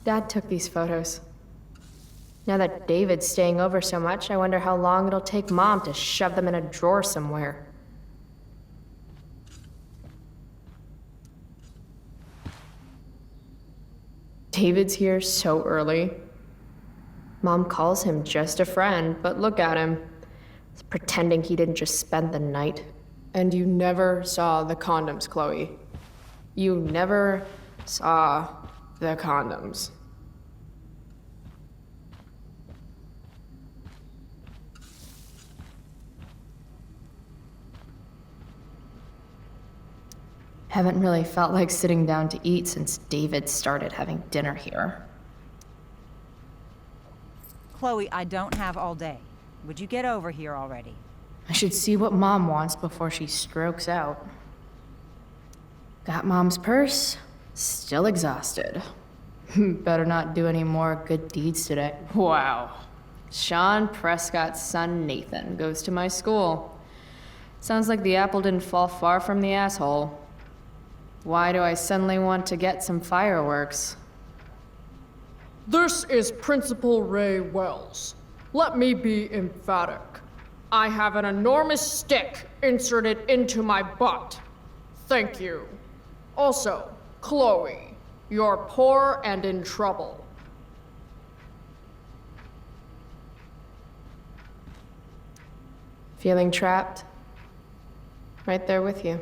Dad took these photos. Now that David's staying over so much, I wonder how long it'll take Mom to shove them in a drawer somewhere. David's here so early. Mom calls him just a friend, but look at him. He's pretending he didn't just spend the night. And you never saw the condoms, Chloe. You never saw the condoms. Haven't really felt like sitting down to eat since David started having dinner here. Chloe, I don't have all day. Would you get over here already? I should see what Mom wants before she strokes out. Got Mom's purse, still exhausted. Better not do any more good deeds today. Wow. Sean Prescott's son Nathan goes to my school. Sounds like the apple didn't fall far from the asshole. Why do I suddenly want to get some fireworks? This is Principal Ray Wells. Let me be emphatic. I have an enormous stick inserted into my butt. Thank you. Also, Chloe, you're poor and in trouble. Feeling trapped? Right there with you.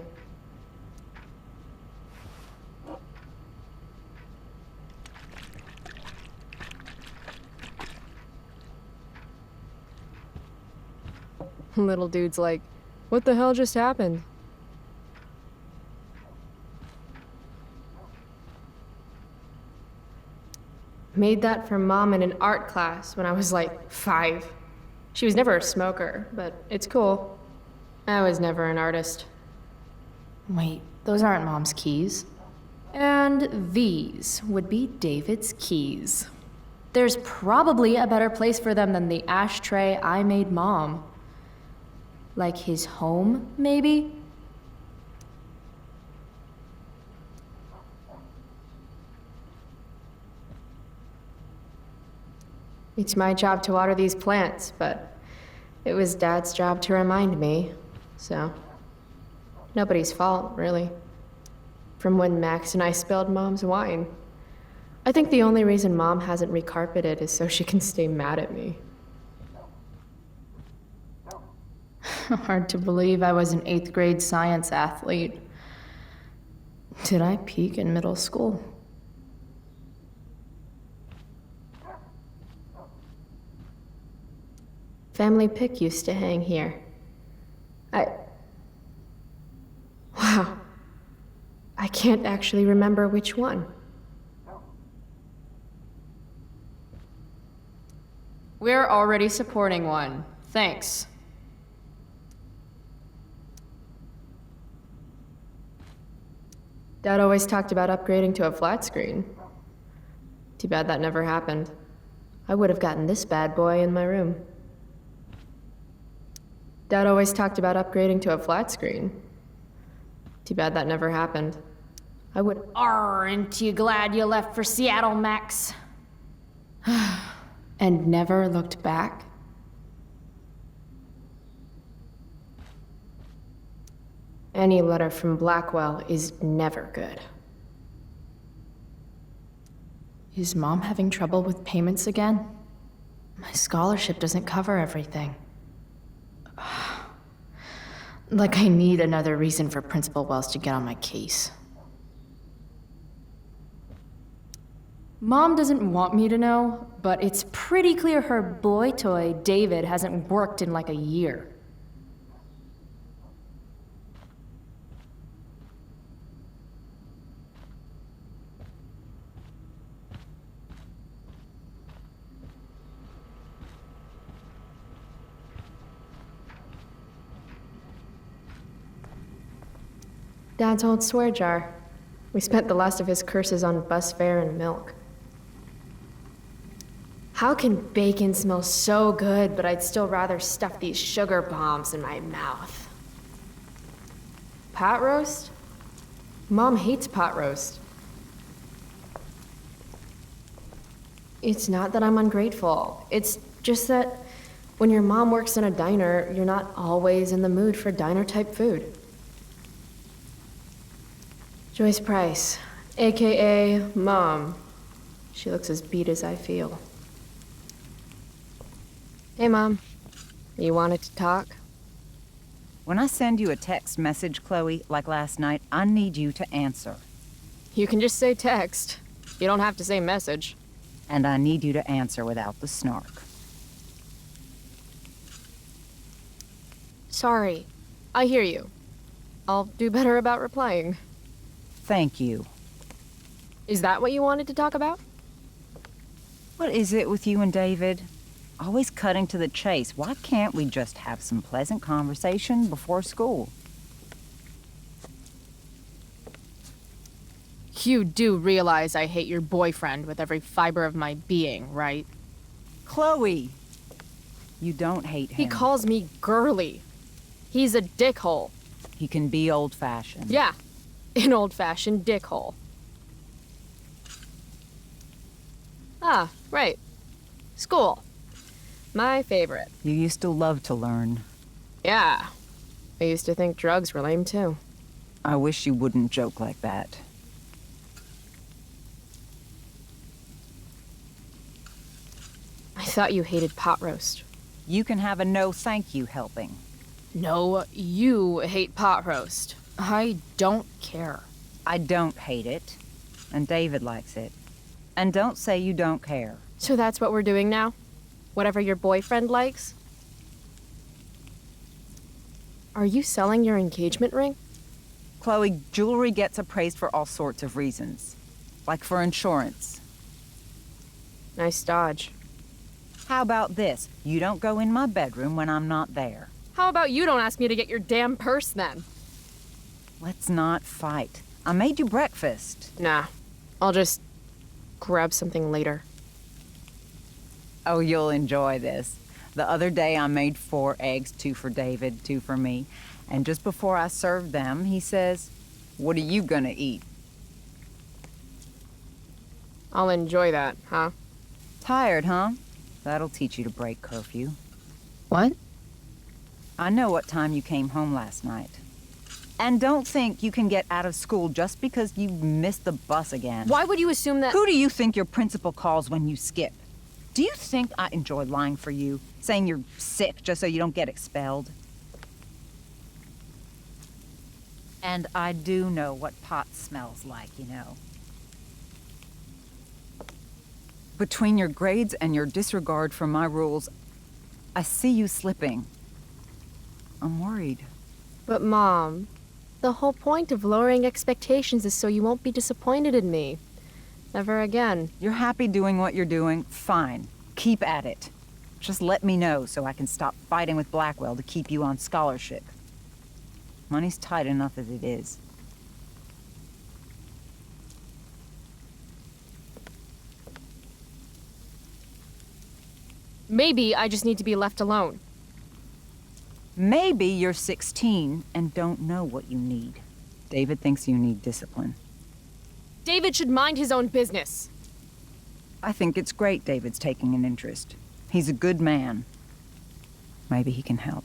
Little dude's like, what the hell just happened? Made that for Mom in an art class when I was like 5. She was never a smoker, but it's cool. I was never an artist. Wait, those aren't Mom's keys. And these would be David's keys. There's probably a better place for them than the ashtray I made Mom. Like his home, maybe? It's my job to water these plants, but it was Dad's job to remind me, so nobody's fault, really. From when Max and I spilled Mom's wine. I think the only reason Mom hasn't recarpeted is so she can stay mad at me. Hard to believe I was an 8th grade science athlete. Did I peak in middle school? Family pic used to hang here. Wow. I can't actually remember which one. We're already supporting one. Thanks. Dad always talked about upgrading to a flat screen. Too bad that never happened. I would have gotten this bad boy in my room. Dad always talked about upgrading to a flat screen. Too bad that never happened. I would— Aren't you glad you left for Seattle, Max? And never looked back? Any letter from Blackwell is never good. Is Mom having trouble with payments again? My scholarship doesn't cover everything. Like I need another reason for Principal Wells to get on my case. Mom doesn't want me to know, but it's pretty clear her boy toy, David, hasn't worked in like a year. Dad's old swear jar. We spent the last of his curses on bus fare and milk. How can bacon smell so good, but I'd still rather stuff these sugar bombs in my mouth? Pot roast? Mom hates pot roast. It's not that I'm ungrateful. It's just that when your mom works in a diner, you're not always in the mood for diner-type food. Joyce Price, aka Mom. She looks as beat as I feel. Hey, Mom. You wanted to talk? When I send you a text message, Chloe, like last night, I need you to answer. You can just say text. You don't have to say message. And I need you to answer without the snark. Sorry. I hear you. I'll do better about replying. Thank you. Is that what you wanted to talk about? What is it with you and David? Always cutting to the chase. Why can't we just have some pleasant conversation before school? You do realize I hate your boyfriend with every fiber of my being, right? Chloe! You don't hate him. He calls me girly. He's a dickhole. He can be old-fashioned. Yeah, an old-fashioned dickhole. Ah, right. School. My favorite. You used to love to learn. Yeah. I used to think drugs were lame, too. I wish you wouldn't joke like that. I thought you hated pot roast. You can have a no thank you helping. No, you hate pot roast. I don't care. I don't hate it. And David likes it. And don't say you don't care. So that's what we're doing now? Whatever your boyfriend likes? Are you selling your engagement ring? Chloe, jewelry gets appraised for all sorts of reasons. Like for insurance. Nice dodge. How about this? You don't go in my bedroom when I'm not there. How about you don't ask me to get your damn purse then? Let's not fight. I made you breakfast. Nah, I'll just grab something later. Oh, you'll enjoy this. The other day I made 4 eggs, 2 for David, 2 for me. And just before I served them, he says, "What are you gonna eat?" I'll enjoy that, huh? Tired, huh? That'll teach you to break curfew. What? I know what time you came home last night. And don't think you can get out of school just because you missed the bus again. Why would you assume that— Who do you think your principal calls when you skip? Do you think I enjoy lying for you? Saying you're sick just so you don't get expelled? And I do know what pot smells like, you know. Between your grades and your disregard for my rules, I see you slipping. I'm worried. But Mom, the whole point of lowering expectations is so you won't be disappointed in me. Never again. You're happy doing what you're doing? Fine. Keep at it. Just let me know so I can stop fighting with Blackwell to keep you on scholarship. Money's tight enough as it is. Maybe I just need to be left alone. Maybe you're 16 and don't know what you need. David thinks you need discipline. David should mind his own business. I think it's great David's taking an interest. He's a good man. Maybe he can help.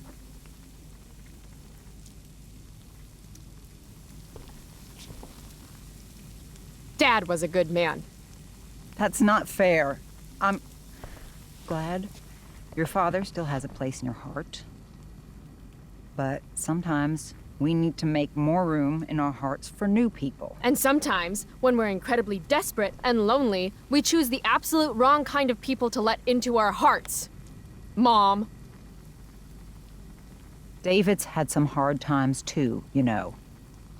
Dad was a good man. That's not fair. I'm glad your father still has a place in your heart. But sometimes we need to make more room in our hearts for new people. And sometimes, when we're incredibly desperate and lonely, we choose the absolute wrong kind of people to let into our hearts. Mom. David's had some hard times too, you know.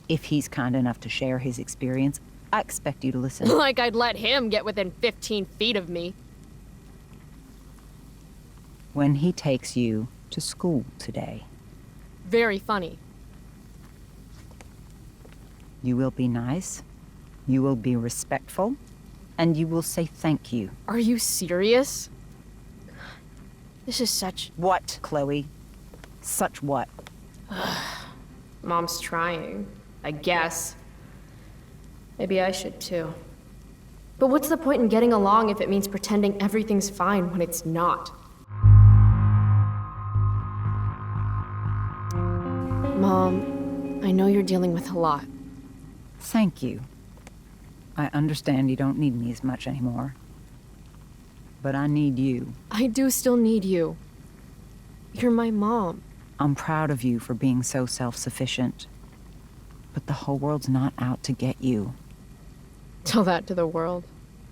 If he's kind enough to share his experience, I expect you to listen. Like I'd let him get within 15 feet of me. When he takes you to school today, Very funny. you will be nice, you will be respectful, and you will say thank you. Are you serious? This is such— What, Chloe? Such what? Mom's trying, I guess. Maybe I should too. But what's the point in getting along if it means pretending everything's fine when it's not? Mom, I know you're dealing with a lot. Thank you. I understand you don't need me as much anymore. But I need you. I do still need you. You're my mom. I'm proud of you for being so self-sufficient. But the whole world's not out to get you. Tell that to the world.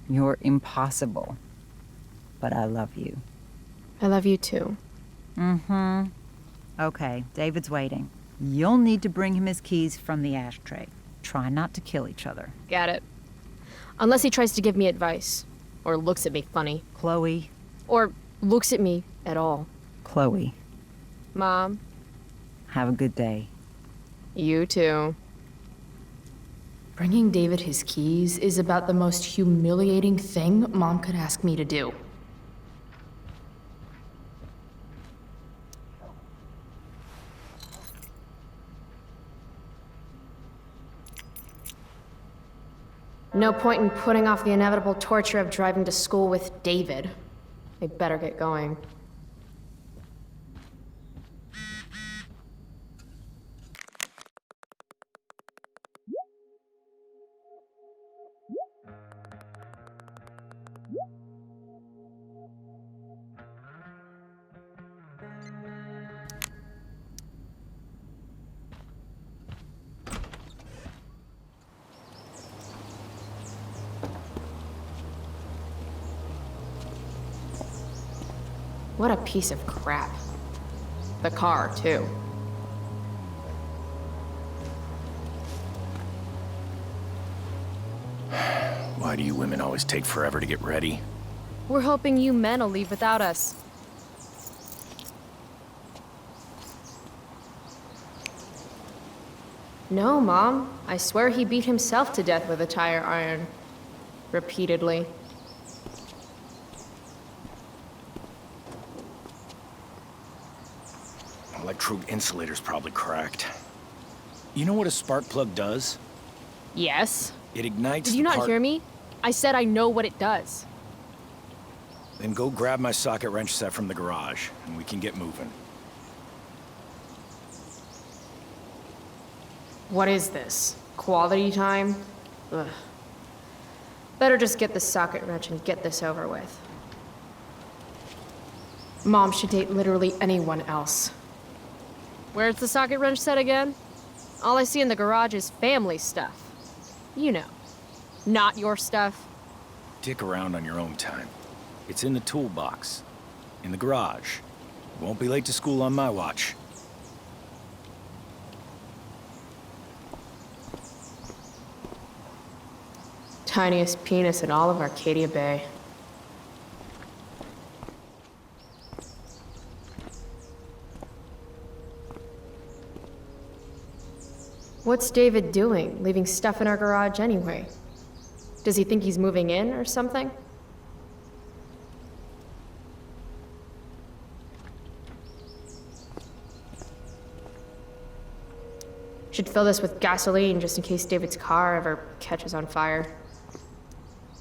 You're impossible. But I love you. I love you too. Mm-hmm. Okay, David's waiting. You'll need to bring him his keys from the ashtray. Try not to kill each other. Got it. Unless he tries to give me advice. Or looks at me funny. Chloe. Or looks at me at all. Chloe. Mom. Have a good day. You too. Bringing David his keys is about the most humiliating thing Mom could ask me to do. No point in putting off the inevitable torture of driving to school with David. I better get going. What a piece of crap. The car, too. Why do you women always take forever to get ready? We're hoping you men will leave without us. No, Mom. I swear he beat himself to death with a tire iron. Repeatedly. Electrode insulator's probably cracked. You know what a spark plug does? Yes. It ignites Did you the not part- hear me? I said I know what it does. Then go grab my socket wrench set from the garage, and we can get moving. What is this? Quality time? Ugh. Better just get the socket wrench and get this over with. Mom should date literally anyone else. Where's the socket wrench set again? All I see in the garage is family stuff. You know, not your stuff. Dick around on your own time. It's in the toolbox. In the garage. Won't be late to school on my watch. Tiniest penis in all of Arcadia Bay. What's David doing, leaving stuff in our garage anyway? Does he think he's moving in or something? Should fill this with gasoline just in case David's car ever catches on fire.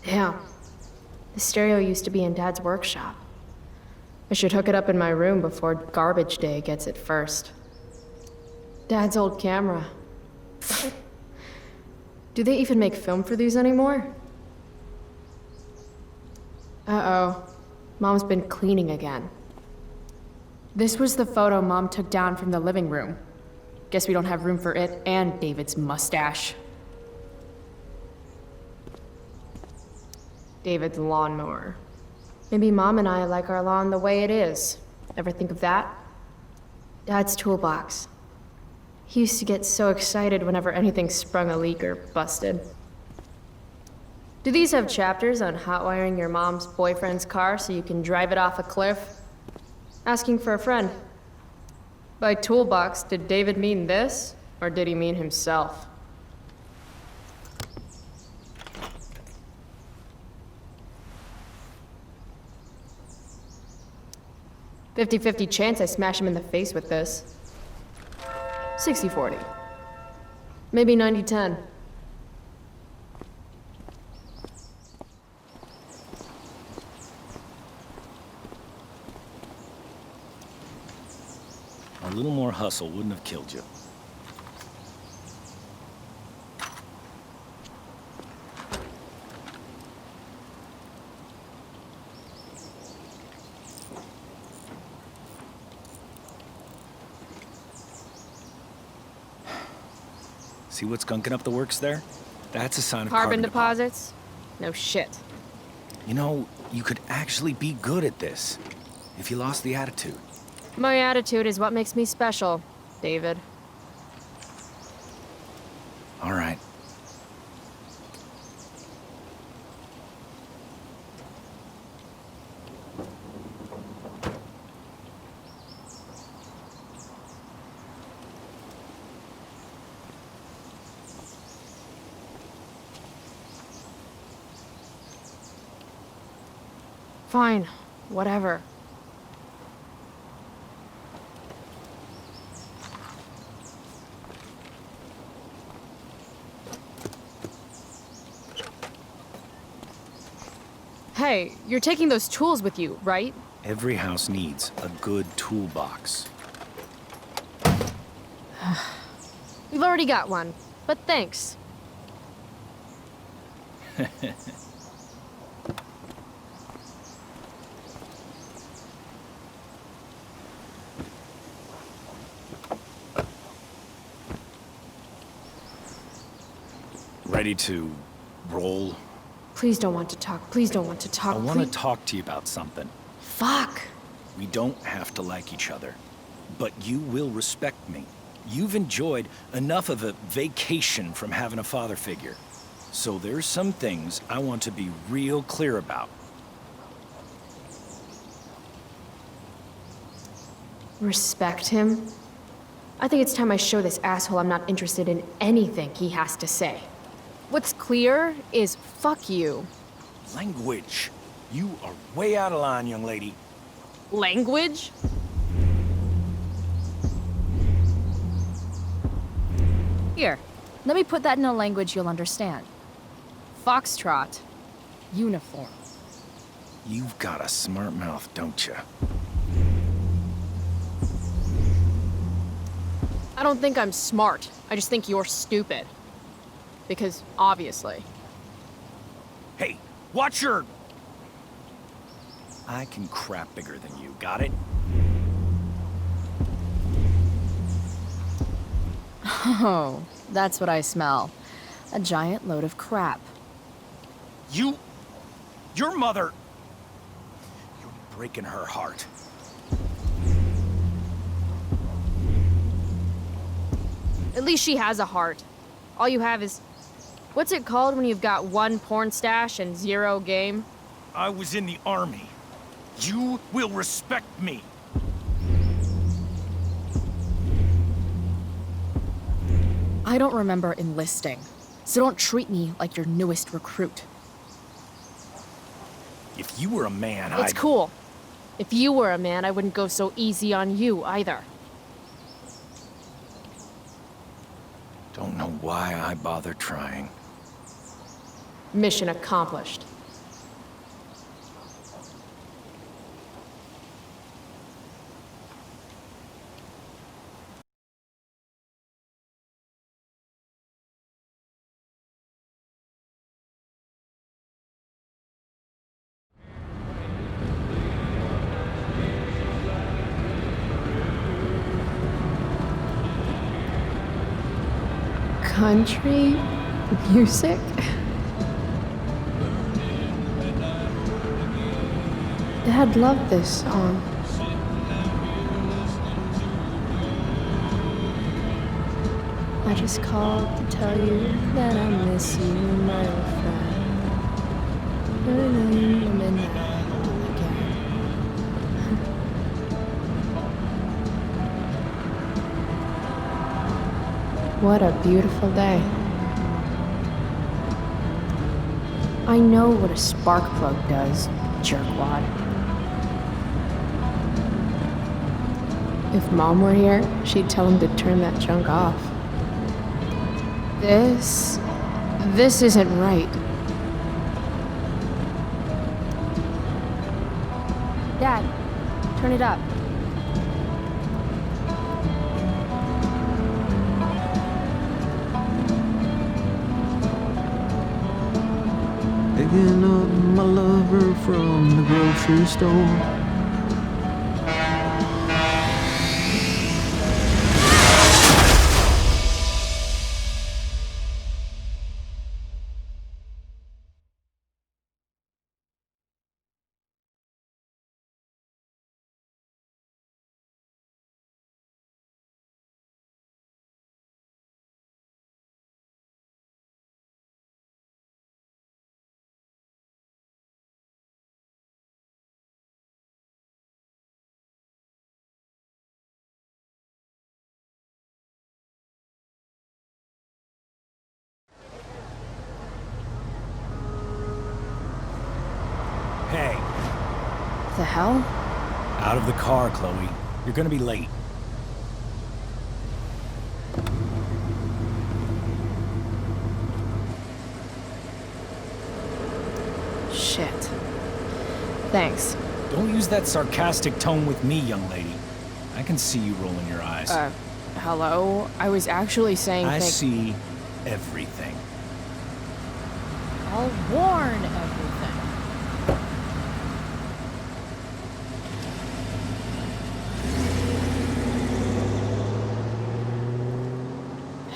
Damn. The stereo used to be in Dad's workshop. I should hook it up in my room before garbage day gets it first. Dad's old camera. Do they even make film for these anymore? Uh-oh. Mom's been cleaning again. This was the photo Mom took down from the living room. Guess we don't have room for it and David's mustache. David's lawnmower. Maybe Mom and I like our lawn the way it is. Ever think of that? Dad's toolbox. He used to get so excited whenever anything sprung a leak or busted. Do these have chapters on hot wiring your mom's boyfriend's car so you can drive it off a cliff? Asking for a friend. By toolbox, did David mean this, or did he mean himself? "50-50 chance I smash him in the face with this. 60-40. Maybe 90-10. more hustle wouldn't have killed you. See what's gunking up the works there? That's a sign of Carbon deposit. deposits? No shit. You know, you could actually be good at this if you lost the attitude. My attitude is what makes me special, David. All right. Fine. Whatever. Hey, you're taking those tools with you, right? Every house needs a good toolbox. We've already got one, but thanks. Ready to roll? Please don't want to talk. Please don't want to talk. I want to please- talk to you about something. Fuck. We don't have to like each other, but you will respect me. You've enjoyed enough of a vacation from having a father figure. So there's some things I want to be real clear about. Respect him? I think it's time I show this asshole I'm not interested in anything he has to say. What's clear is fuck you. Language. You are way out of line, young lady. Language? Here, let me put that in a language you'll understand. Foxtrot. Uniform. You've got a smart mouth, don't you? I don't think I'm smart. I just think you're stupid. Because, obviously. Hey, watch your... I can crap bigger than you, got it? Oh, that's what I smell. A giant load of crap. Your mother... You're breaking her heart. At least she has a heart. All you have is... What's it called when you've got one porn stash and zero game? I was in the army. You will respect me. I don't remember enlisting, so don't treat me like your newest recruit. If you were a man, It's cool. If you were a man, I wouldn't go so easy on you, either. Don't know why I bother trying. Mission accomplished. Country music? Dad loved this song. I just called to tell you that I miss you, my old friend. Burning the midnight again. What a beautiful day. I know what a spark plug does, jerkwad. If Mom were here, she'd tell him to turn that junk off. This isn't right. Dad, turn it up. Picking up my lover from the grocery store. Hey, The hell? out of the car, Chloe. You're gonna be late. Shit. Thanks. Don't use that sarcastic tone with me, young lady. I can see you rolling your eyes. Hello? I was actually saying I see everything. I'll warn everything.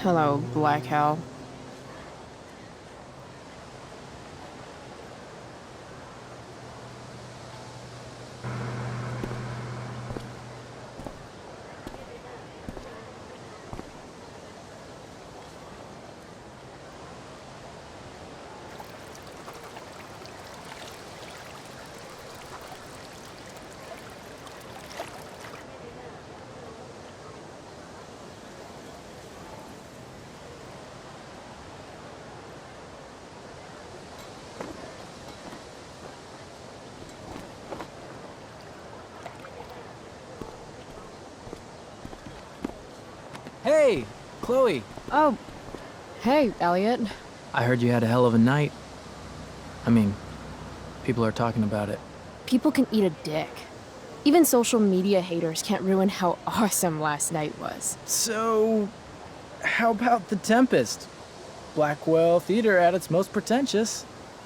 Hello, Black Hell. Hey, Chloe. Oh, hey, Elliot. I heard you had a hell of a night. I mean, people are talking about it. People can eat a dick. Even social media haters can't ruin how awesome last night was. So, how about The Tempest? Blackwell Theater at its most pretentious.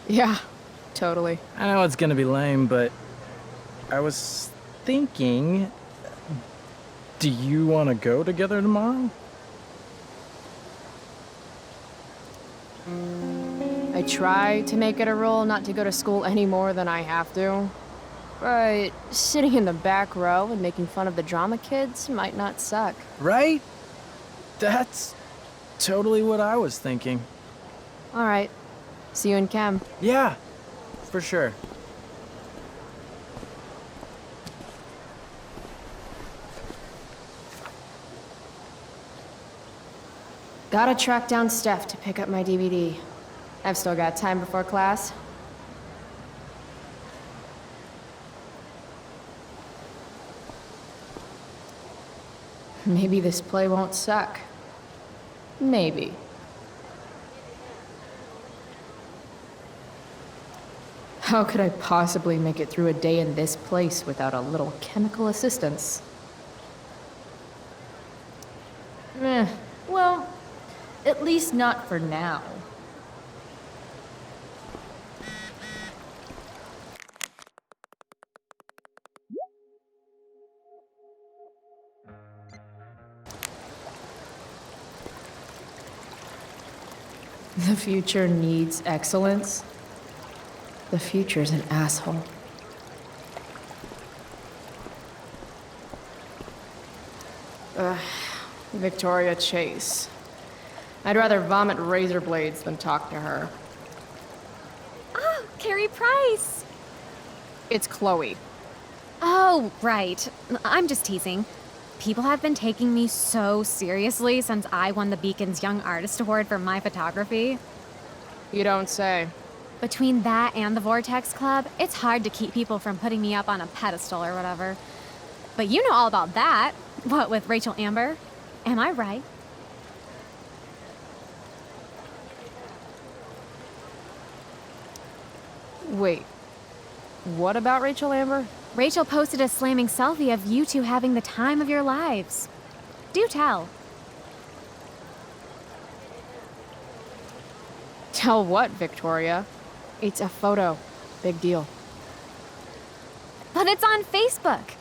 Yeah, totally. I know it's gonna be lame, but I was thinking, do you want to go together tomorrow? I try to make it a rule not to go to school any more than I have to. But sitting in the back row and making fun of the drama kids might not suck. Right? That's totally what I was thinking. All right. See you in chem. Yeah, for sure. Gotta track down Steph to pick up my DVD. I've still got time before class. Maybe this play won't suck. Maybe. How could I possibly make it through a day in this place without a little chemical assistance? Well, at least not for now. The future needs excellence. The future's an asshole. Victoria Chase. I'd rather vomit razor blades than talk to her. Oh, Carrie Price! It's Chloe. Oh, right. I'm just teasing. People have been taking me so seriously since I won the Beacon's Young Artist Award for my photography. You don't say. Between that and the Vortex Club, it's hard to keep people from putting me up on a pedestal or whatever. But you know all about that. What, with Rachel Amber? Am I right? Wait. What about Rachel Amber? Rachel posted a slamming selfie of you two having the time of your lives. Do tell. Tell what, Victoria? It's a photo. Big deal. But it's on Facebook.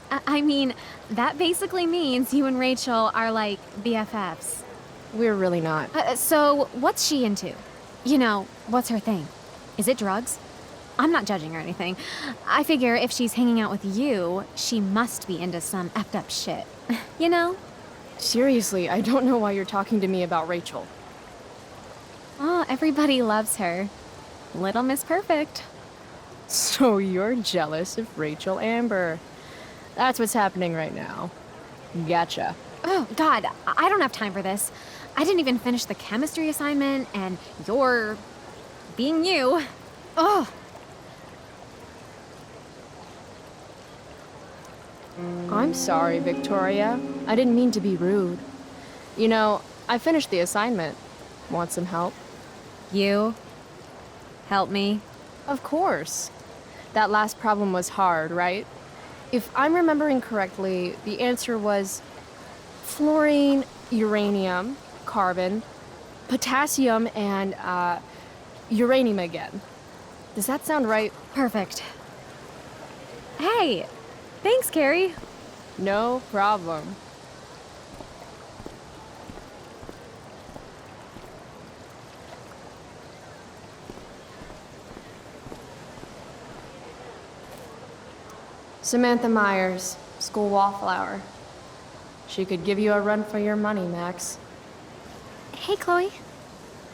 I mean, that basically means you and Rachel are like BFFs. We're really not. So, what's she into? You know, what's her thing? Is it drugs? I'm not judging or anything. I figure if she's hanging out with you, she must be into some effed up shit. You know? Seriously, I don't know why you're talking to me about Rachel. Oh, everybody loves her. Little Miss Perfect. So you're jealous of Rachel Amber. That's what's happening right now. Gotcha. Oh, God, I don't have time for this. I didn't even finish the chemistry assignment, and you're being you. Ugh. I'm sorry, Victoria. I didn't mean to be rude. You know, I finished the assignment. Want some help? You? Help me? Of course. That last problem was hard, right? If I'm remembering correctly, the answer was fluorine, uranium, carbon, potassium, and uranium again. Does that sound right? Perfect. Hey, thanks, Carrie. No problem. Samantha Myers, school wallflower. She could give you a run for your money, Max. Hey, Chloe.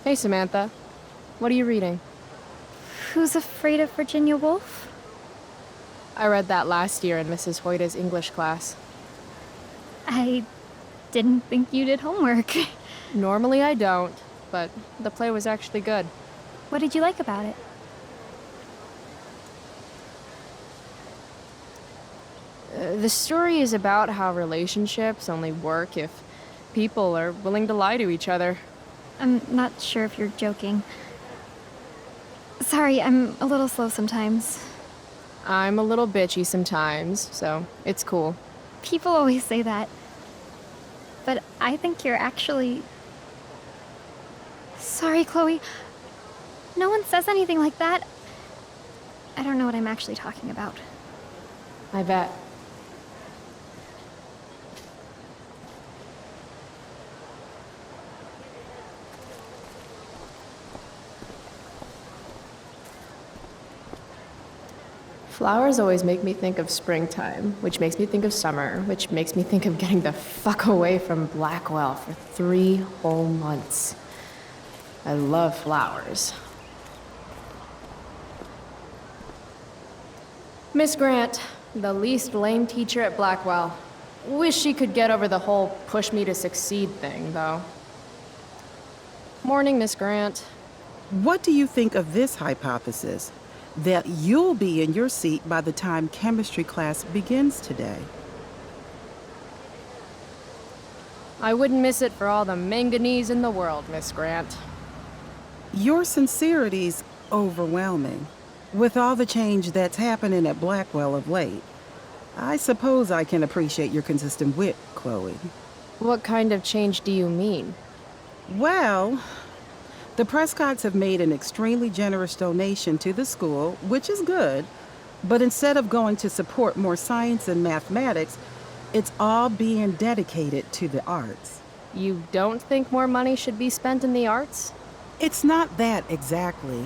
Hey, Samantha. What are you reading? Who's Afraid of Virginia Woolf? I read that last year in Mrs. Hoyta's English class. I didn't think you did homework. Normally I don't, but the play was actually good. What did you like about it? The story is about how relationships only work if people are willing to lie to each other. I'm not sure if you're joking. Sorry, I'm a little slow sometimes. I'm a little bitchy sometimes, so it's cool. People always say that. But I think you're actually... Sorry, Chloe. No one says anything like that. I don't know what I'm actually talking about. I bet. Flowers always make me think of springtime, which makes me think of summer, which makes me think of getting the fuck away from Blackwell for 3 whole months. I love flowers. Miss Grant, the least lame teacher at Blackwell. Wish she could get over the whole push me to succeed thing, though. Morning, Miss Grant. What do you think of this hypothesis? That you'll be in your seat by the time chemistry class begins today. I wouldn't miss it for all the manganese in the world, Miss Grant. Your sincerity's overwhelming. With all the change that's happening at Blackwell of late, I suppose I can appreciate your consistent wit, Chloe. What kind of change do you mean? Well, the Prescotts have made an extremely generous donation to the school, which is good, but instead of going to support more science and mathematics, it's all being dedicated to the arts. You don't think more money should be spent in the arts? It's not that exactly.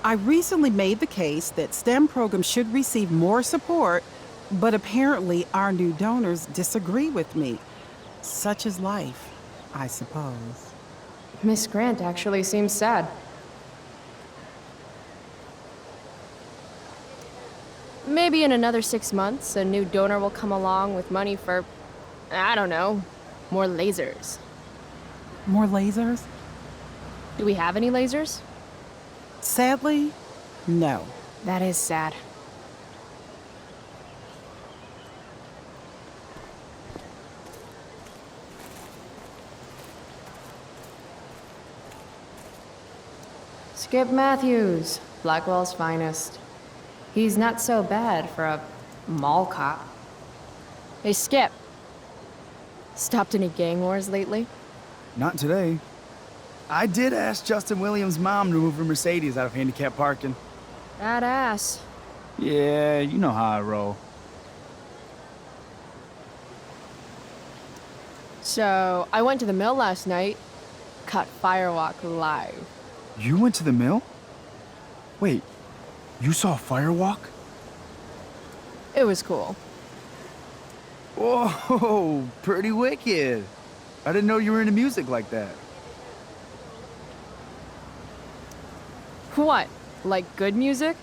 I recently made the case that STEM programs should receive more support, but apparently our new donors disagree with me. Such is life, I suppose. Miss Grant actually seems sad. Maybe in another 6 months, a new donor will come along with money for, I don't know, more lasers. More lasers? Do we have any lasers? Sadly, no. That is sad. Skip Matthews, Blackwell's finest. He's not so bad for a mall cop. Hey, Skip. Stopped any gang wars lately? Not today. I did ask Justin Williams' mom to move her Mercedes out of handicap parking. Badass. Yeah, you know how I roll. So, I went to the mill last night. Caught Firewalk live. You went to the mill? Wait, you saw Firewalk? It was cool. Whoa, pretty wicked. I didn't know you were into music like that. What? Like good music?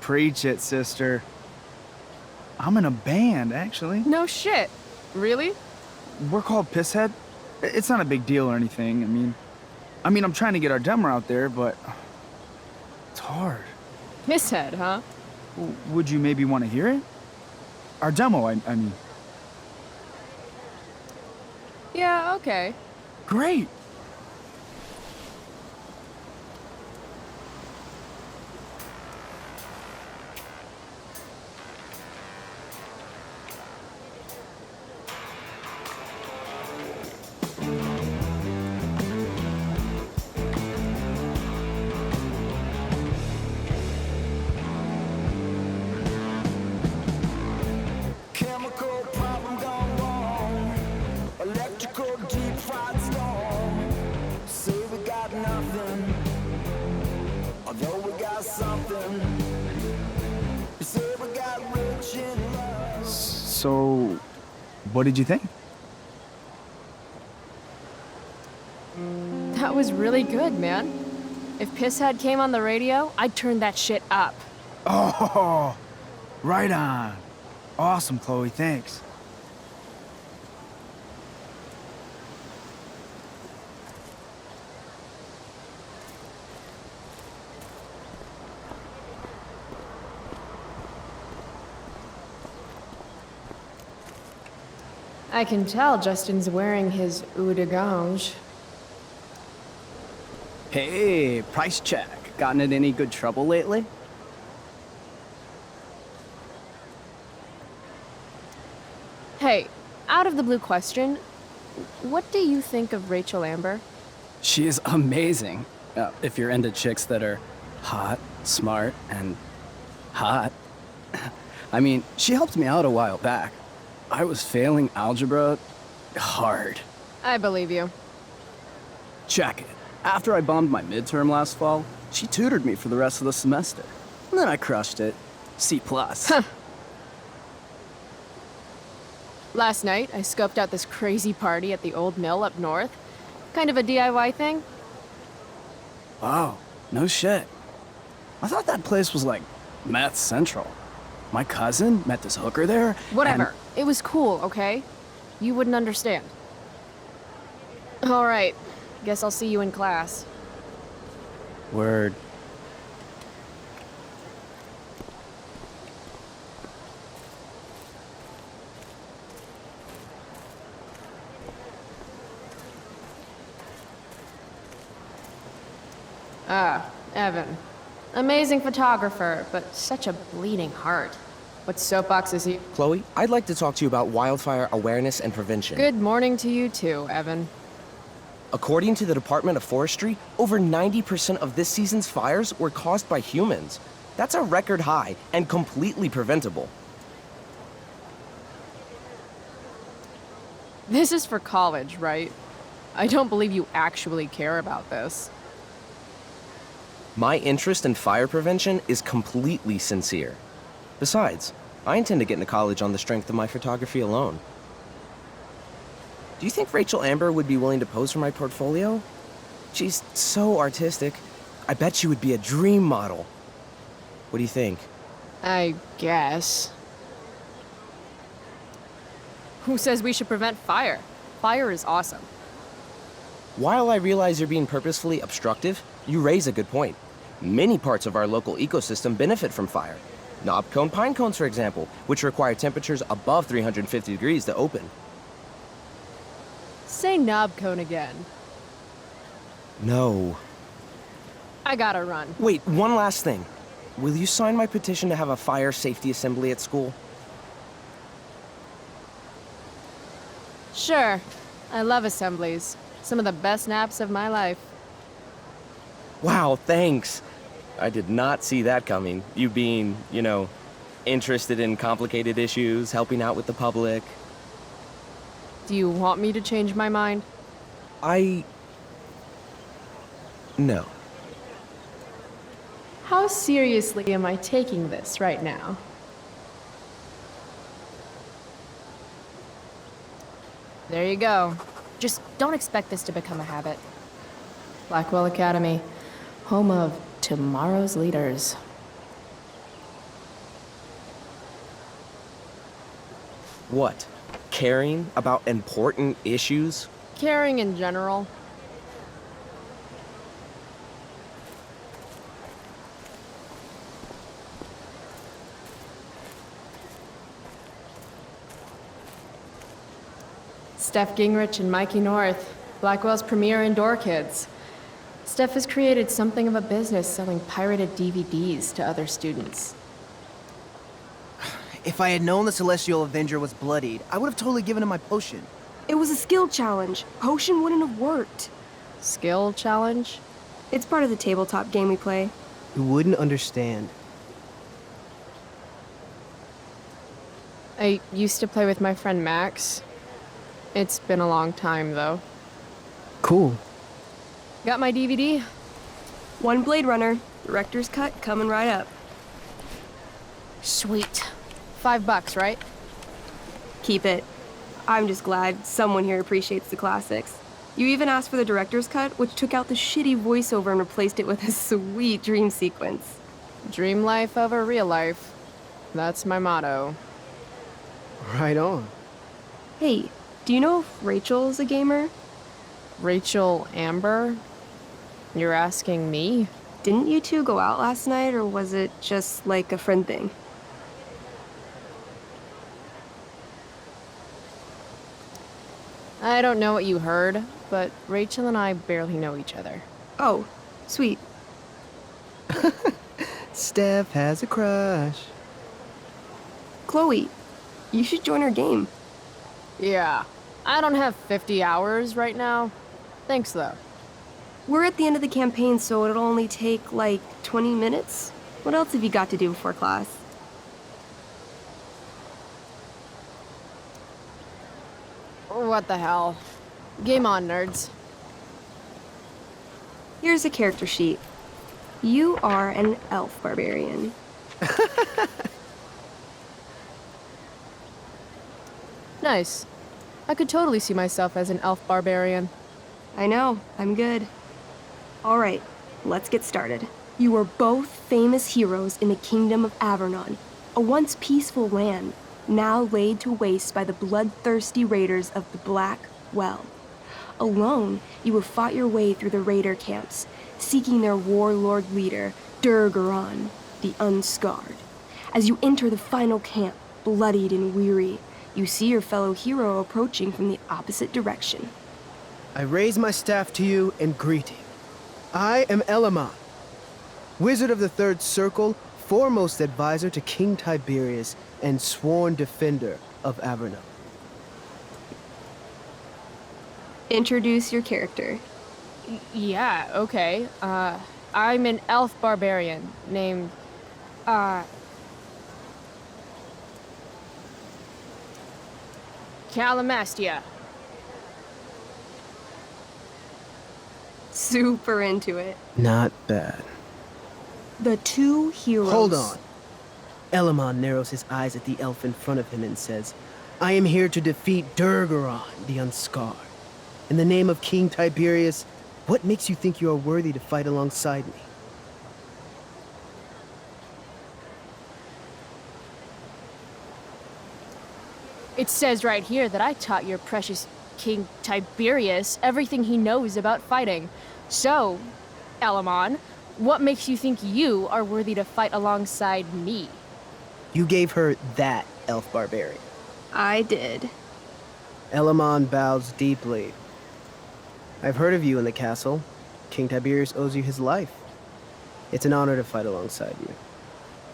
Preach it, sister. I'm in a band, actually. No shit. Really? We're called Pisshead. It's not a big deal or anything. I mean, I'm trying to get our demo out there, but it's hard. Pisshead, huh? Would you maybe want to hear it? Our demo, I mean. Yeah, okay. Great. Chemical problem gone wrong. Electrical deep fried storm. Say we got nothing, although we got something. Say we got rich in love. So, what did you think? That was really good, man. If Pisshead came on the radio, I'd turn that shit up. Oh, right on. Awesome, Chloe, thanks. I can tell Justin's wearing his eau de gange. Hey, price check. Gotten in any good trouble lately? Hey, out of the blue question, what do you think of Rachel Amber? She is amazing. If you're into chicks that are hot, smart, and hot. I mean, she helped me out a while back. I was failing algebra hard. I believe you. Check it. After I bombed my midterm last fall, she tutored me for the rest of the semester. And then I crushed it. C+. Last night, I scoped out this crazy party at the old mill up north. Kind of a DIY thing. Wow, no shit. I thought that place was like meth central. My cousin met this hooker there. Whatever. It was cool, okay? You wouldn't understand. All right. Guess I'll see you in class. Word. Ah, Evan. Amazing photographer, but such a bleeding heart. What soapbox is he? Chloe, I'd like to talk to you about wildfire awareness and prevention. Good morning to you too, Evan. According to the Department of Forestry, over 90% of this season's fires were caused by humans. That's a record high and completely preventable. This is for college, right? I don't believe you actually care about this. My interest in fire prevention is completely sincere. Besides, I intend to get into college on the strength of my photography alone. Do you think Rachel Amber would be willing to pose for my portfolio? She's so artistic. I bet she would be a dream model. What do you think? I guess. Who says we should prevent fire? Fire is awesome. While I realize you're being purposefully obstructive, you raise a good point. Many parts of our local ecosystem benefit from fire. Knobcone pine cones, for example, which require temperatures above 350 degrees to open. Say knob cone again. No. I gotta run. Wait, one last thing. Will you sign my petition to have a fire safety assembly at school? Sure. I love assemblies. Some of the best naps of my life. Wow, thanks. I did not see that coming. You being, interested in complicated issues, helping out with the public. Do you want me to change my mind? No. How seriously am I taking this right now? There you go. Just don't expect this to become a habit. Blackwell Academy, Home of tomorrow's leaders. What? Caring about important issues? caring in general. Steph Gingrich and Mikey North, Blackwell's premier indoor kids. Steph has created something of a business selling pirated DVDs to other students. If I had known the Celestial Avenger was bloodied, I would have totally given him my potion. It was a skill challenge. Potion wouldn't have worked. Skill challenge? It's part of the tabletop game we play. You wouldn't understand. I used to play with my friend Max. It's been a long time, though. Cool. Got my DVD? One Blade Runner, director's cut coming right up. Sweet. $5, right? Keep it. I'm just glad someone here appreciates the classics. You even asked for the director's cut, which took out the shitty voiceover and replaced it with a sweet dream sequence. Dream life over real life. That's my motto. Right on. Hey, do you know if Rachel's a gamer? Rachel Amber? You're asking me? Didn't you two go out last night, or was it just like a friend thing? I don't know what you heard, but Rachel and I barely know each other. Oh, sweet. Steph has a crush. Chloe, you should join our game. Yeah, I don't have 50 hours right now. Thanks, though. We're at the end of the campaign, so it'll only take, like, 20 minutes. What else have you got to do before class? What the hell? Game on, nerds. Here's a character sheet. You are an elf barbarian. Nice. I could totally see myself as an elf barbarian. I know, I'm good. Alright, let's get started. You are both famous heroes in the kingdom of Avernon, a once peaceful land, now laid to waste by the bloodthirsty raiders of the Black Well. Alone, you have fought your way through the raider camps, seeking their warlord leader, Durgaron, the Unscarred. As you enter the final camp, bloodied and weary, you see your fellow hero approaching from the opposite direction. I raise my staff to you in greeting. I am Elamon, Wizard of the Third Circle, foremost advisor to King Tiberius, and sworn defender of Averno. Introduce your character. Yeah, okay. I'm an elf barbarian named, Calamastia. Super into it. Not bad. The two heroes. Hold on. Elamon narrows his eyes at the elf in front of him and says, I am here to defeat Durgaron, the Unscarred. In the name of King Tiberius, what makes you think you are worthy to fight alongside me? It says right here that I taught your precious King Tiberius everything he knows about fighting. So, Elamon, what makes you think you are worthy to fight alongside me? You gave her that elf barbarian. I did. Elamon bows deeply. I've heard of you in the castle. King Tiberius owes you his life. It's an honor to fight alongside you.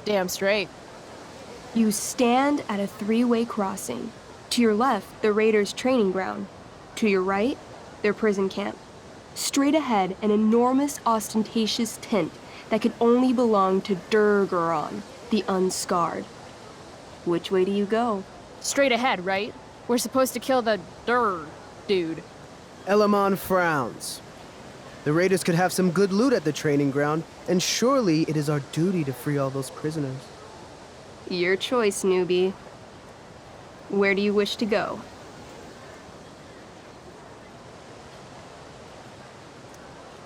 Damn straight. You stand at a three-way crossing. To your left, the raiders' training ground. To your right, their prison camp. Straight ahead, an enormous, ostentatious tent that could only belong to Durgaron, the Unscarred. Which way do you go? Straight ahead, right? We're supposed to kill the dude. Elamon frowns. The raiders could have some good loot at the training ground, and surely it is our duty to free all those prisoners. Your choice, newbie. Where do you wish to go?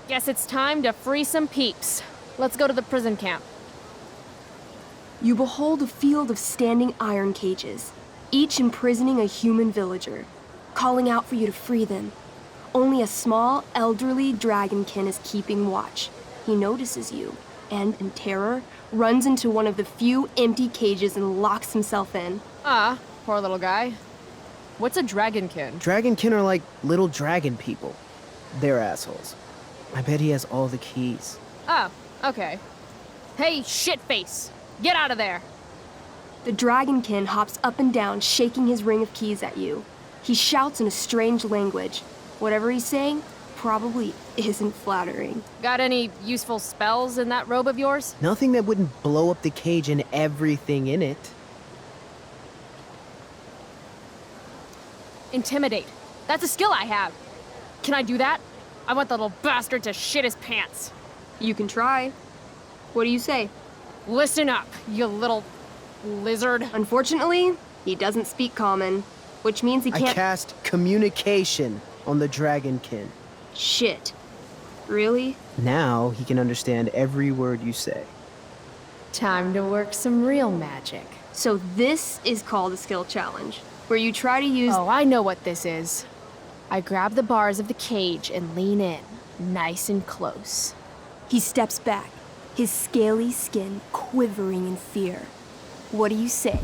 Guess it's time to free some peeps. Let's go to the prison camp. You behold a field of standing iron cages, each imprisoning a human villager, calling out for you to free them. Only a small, elderly dragonkin is keeping watch. He notices you, and in terror, runs into one of the few empty cages and locks himself in. Poor little guy. What's a dragonkin? Dragonkin are like little dragon people. They're assholes. I bet he has all the keys. Oh, okay. Hey, shitface! Get out of there! The dragonkin hops up and down, shaking his ring of keys at you. He shouts in a strange language. Whatever he's saying probably isn't flattering. Got any useful spells in that robe of yours? Nothing that wouldn't blow up the cage and everything in it. Intimidate. That's a skill I have. Can I do that? I want the little bastard to shit his pants. You can try. What do you say? Listen up, you little lizard. Unfortunately, he doesn't speak common, which means he can't— I cast communication on the dragonkin. Shit. Really? Now he can understand every word you say. Time to work some real magic. So this is called a skill challenge, where you try to use— Oh, I know what this is. I grab the bars of the cage and lean in, nice and close. He steps back, his scaly skin quivering in fear. What do you say?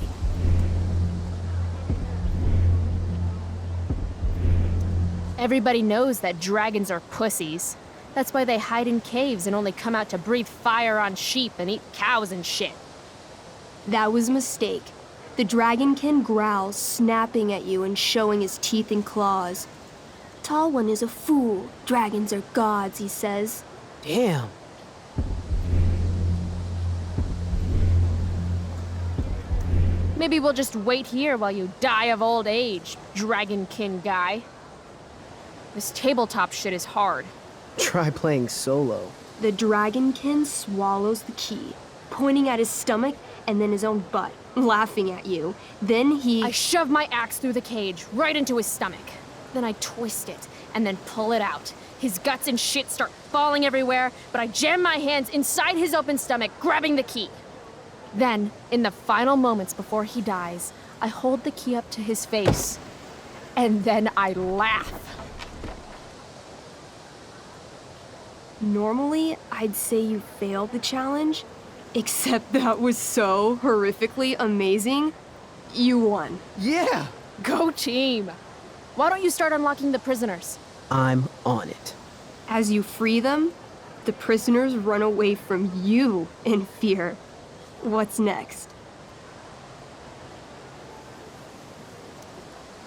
Everybody knows that dragons are pussies. That's why they hide in caves and only come out to breathe fire on sheep and eat cows and shit. That was a mistake. The dragonkin growls, snapping at you and showing his teeth and claws. Tall One is a fool. Dragons are gods, he says. Damn. Maybe we'll just wait here while you die of old age, dragonkin guy. This tabletop shit is hard. Try playing solo. The dragonkin swallows the key, pointing at his stomach and then his own butt, laughing at you. Then I shove my axe through the cage, right into his stomach. Then I twist it, and then pull it out. His guts and shit start falling everywhere, but I jam my hands inside his open stomach, grabbing the key. Then, in the final moments before he dies, I hold the key up to his face. And then I laugh. Normally, I'd say you failed the challenge, except that was so horrifically amazing. You won. Yeah! Go team! Why don't you start unlocking the prisoners? I'm on it. As you free them, the prisoners run away from you in fear. What's next?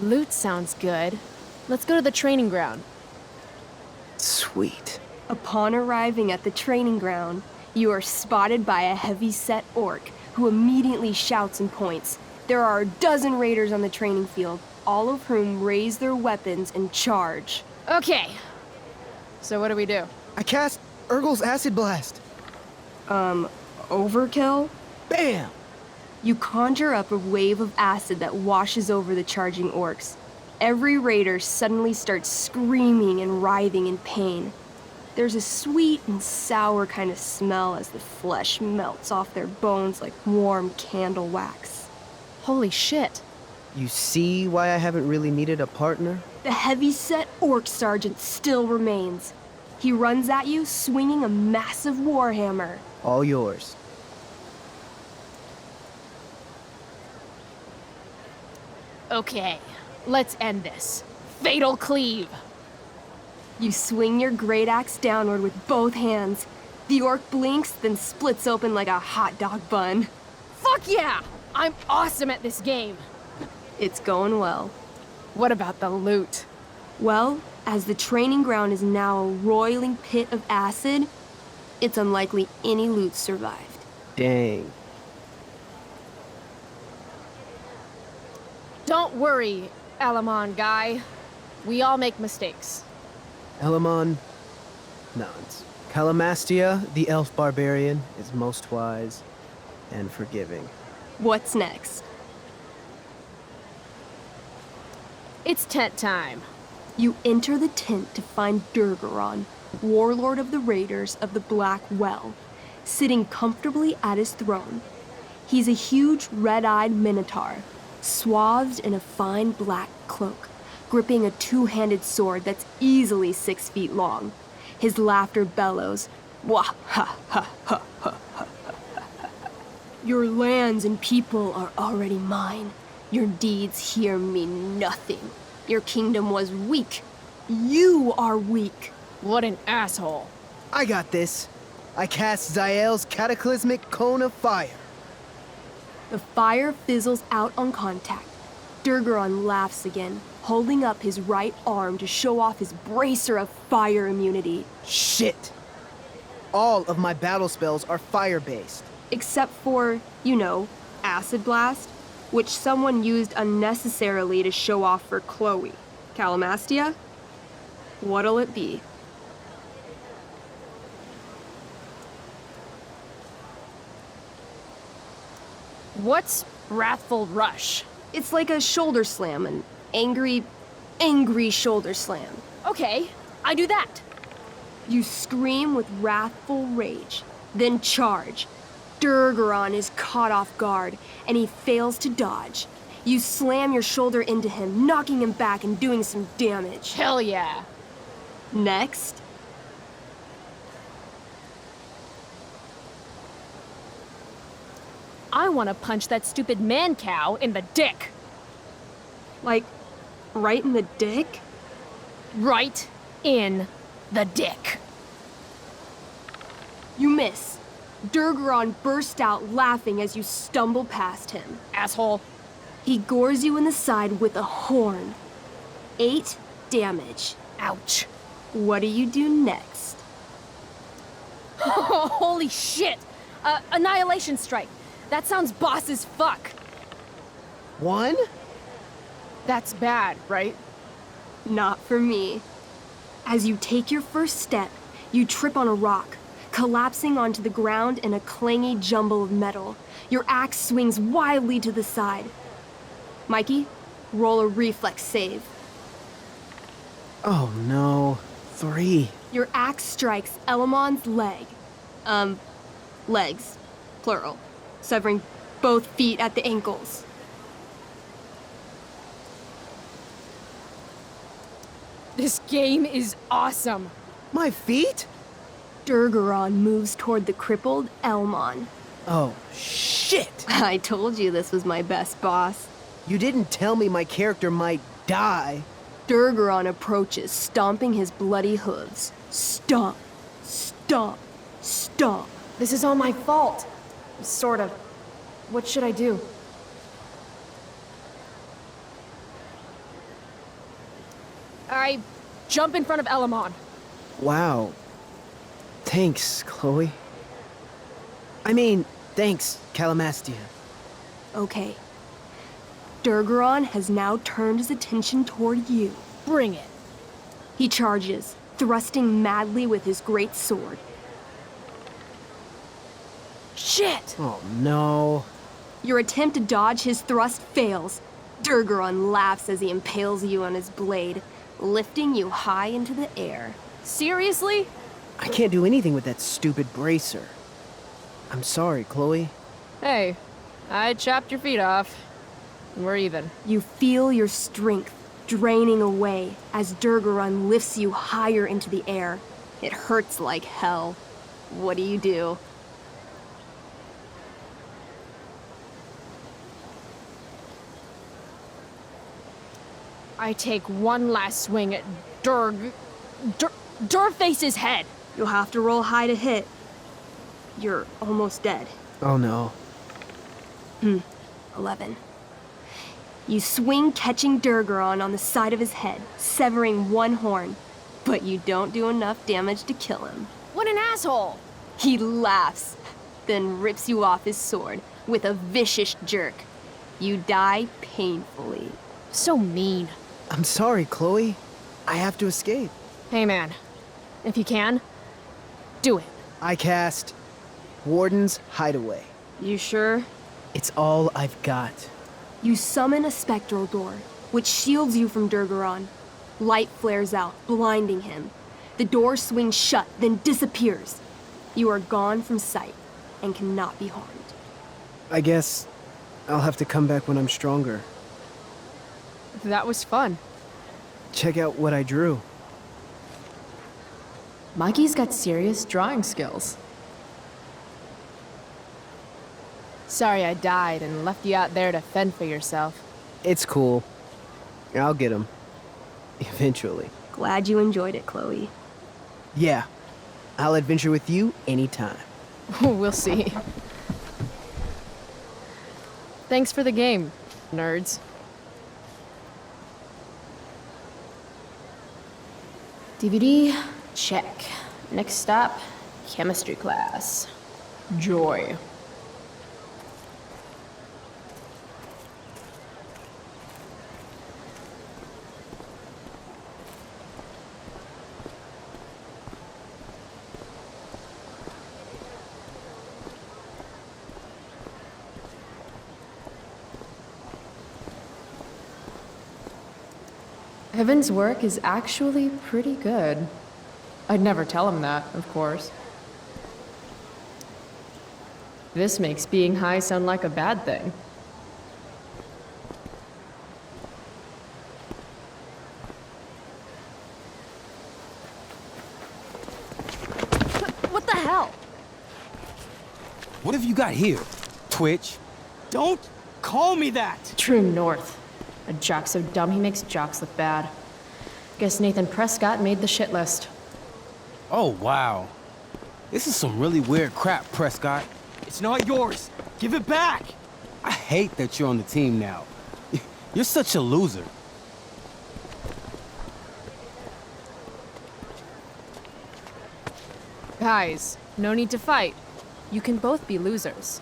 Loot sounds good. Let's go to the training ground. Sweet. Upon arriving at the training ground, you are spotted by a heavy-set orc who immediately shouts and points. There are a dozen raiders on the training field, all of whom raise their weapons and charge. Okay. So what do we do? I cast Urgel's Acid Blast. Overkill? Bam! You conjure up a wave of acid that washes over the charging orcs. Every raider suddenly starts screaming and writhing in pain. There's a sweet and sour kind of smell as the flesh melts off their bones like warm candle wax. Holy shit. You see why I haven't really needed a partner? The heavy-set orc sergeant still remains. He runs at you, swinging a massive warhammer. All yours. Okay, let's end this. Fatal cleave! You swing your great axe downward with both hands. The orc blinks, then splits open like a hot dog bun. Fuck yeah! I'm awesome at this game! It's going well. What about the loot? Well, as the training ground is now a roiling pit of acid, it's unlikely any loot survived. Dang. Don't worry, Alamon guy. We all make mistakes. Elamon, nods. Calamastia, the elf barbarian, is most wise and forgiving. What's next? It's tent time. You enter the tent to find Durgaron, warlord of the Raiders of the Black Well, sitting comfortably at his throne. He's a huge red-eyed minotaur, swathed in a fine black cloak, gripping a two-handed sword that's easily 6 feet long. His laughter bellows, wah ha ha ha ha ha. Your lands and people are already mine. Your deeds here mean nothing. Your kingdom was weak. You are weak. What an asshole. I got this. I cast Zael's cataclysmic cone of fire. The fire fizzles out on contact. Durgaron laughs again, holding up his right arm to show off his bracer of fire immunity. Shit! All of my battle spells are fire-based. Except for, you know, Acid Blast, which someone used unnecessarily to show off for Chloe. Calamastia? What'll it be? What's Wrathful Rush? It's like a shoulder slam, an angry shoulder slam. Okay, I do that. You scream with wrathful rage, then charge. Durgaron is caught off guard, and he fails to dodge. You slam your shoulder into him, knocking him back and doing some damage. Hell yeah. Next. I want to punch that stupid man-cow in the dick. Like, right in the dick? Right in the dick. You miss. Durgaron burst out laughing as you stumble past him. Asshole. He gores you in the side with a horn. 8 damage. Ouch. What do you do next? Holy shit! Annihilation Strike. That sounds boss as fuck. 1? That's bad, right? Not for me. As you take your first step, you trip on a rock, collapsing onto the ground in a clangy jumble of metal. Your axe swings wildly to the side. Mikey, roll a reflex save. Oh no. 3. Your axe strikes Elamon's leg. Legs. Plural. Severing both feet at the ankles. This game is awesome. My feet? Durgaron moves toward the crippled Elmon. Oh, shit! I told you this was my best boss. You didn't tell me my character might die. Durgaron approaches, stomping his bloody hooves. Stomp, stomp, stomp. This is all my fault. Sort of. What should I do? I jump in front of Elamon. Wow. Thanks, Chloe. I mean, thanks, Calamastia. Okay. Durgaron has now turned his attention toward you. Bring it. He charges, thrusting madly with his great sword. Shit! Oh no. Your attempt to dodge his thrust fails. Durgaron laughs as he impales you on his blade, lifting you high into the air. Seriously? I can't do anything with that stupid bracer. I'm sorry, Chloe. Hey, I chopped your feet off. We're even. You feel your strength draining away as Durgaron lifts you higher into the air. It hurts like hell. What do you do? I take one last swing at Durface's head. You'll have to roll high to hit. You're almost dead. Oh no. 11. You swing catching Durgaron on the side of his head, severing one horn, but you don't do enough damage to kill him. What an asshole! He laughs, then rips you off his sword with a vicious jerk. You die painfully. So mean. I'm sorry, Chloe. I have to escape. Hey man, if you can, do it. I cast Warden's Hideaway. You sure? It's all I've got. You summon a spectral door, which shields you from Durgaron. Light flares out, blinding him. The door swings shut, then disappears. You are gone from sight and cannot be harmed. I guess I'll have to come back when I'm stronger. That was fun. Check out what I drew. Mikey's got serious drawing skills. Sorry I died and left you out there to fend for yourself. It's cool. I'll get him. Eventually. Glad you enjoyed it, Chloe. Yeah. I'll adventure with you anytime. We'll see. Thanks for the game, nerds. DVD, check. Next stop, chemistry class. Joy. Evan's work is actually pretty good. I'd never tell him that, of course. This makes being high sound like a bad thing. What the hell? What have you got here? Twitch? Don't call me that! True north. A jock so dumb he makes jocks look bad. Guess Nathan Prescott made the shit list. Oh, wow. This is some really weird crap, Prescott. It's not yours. Give it back! I hate that you're on the team now. You're such a loser. Guys, no need to fight. You can both be losers.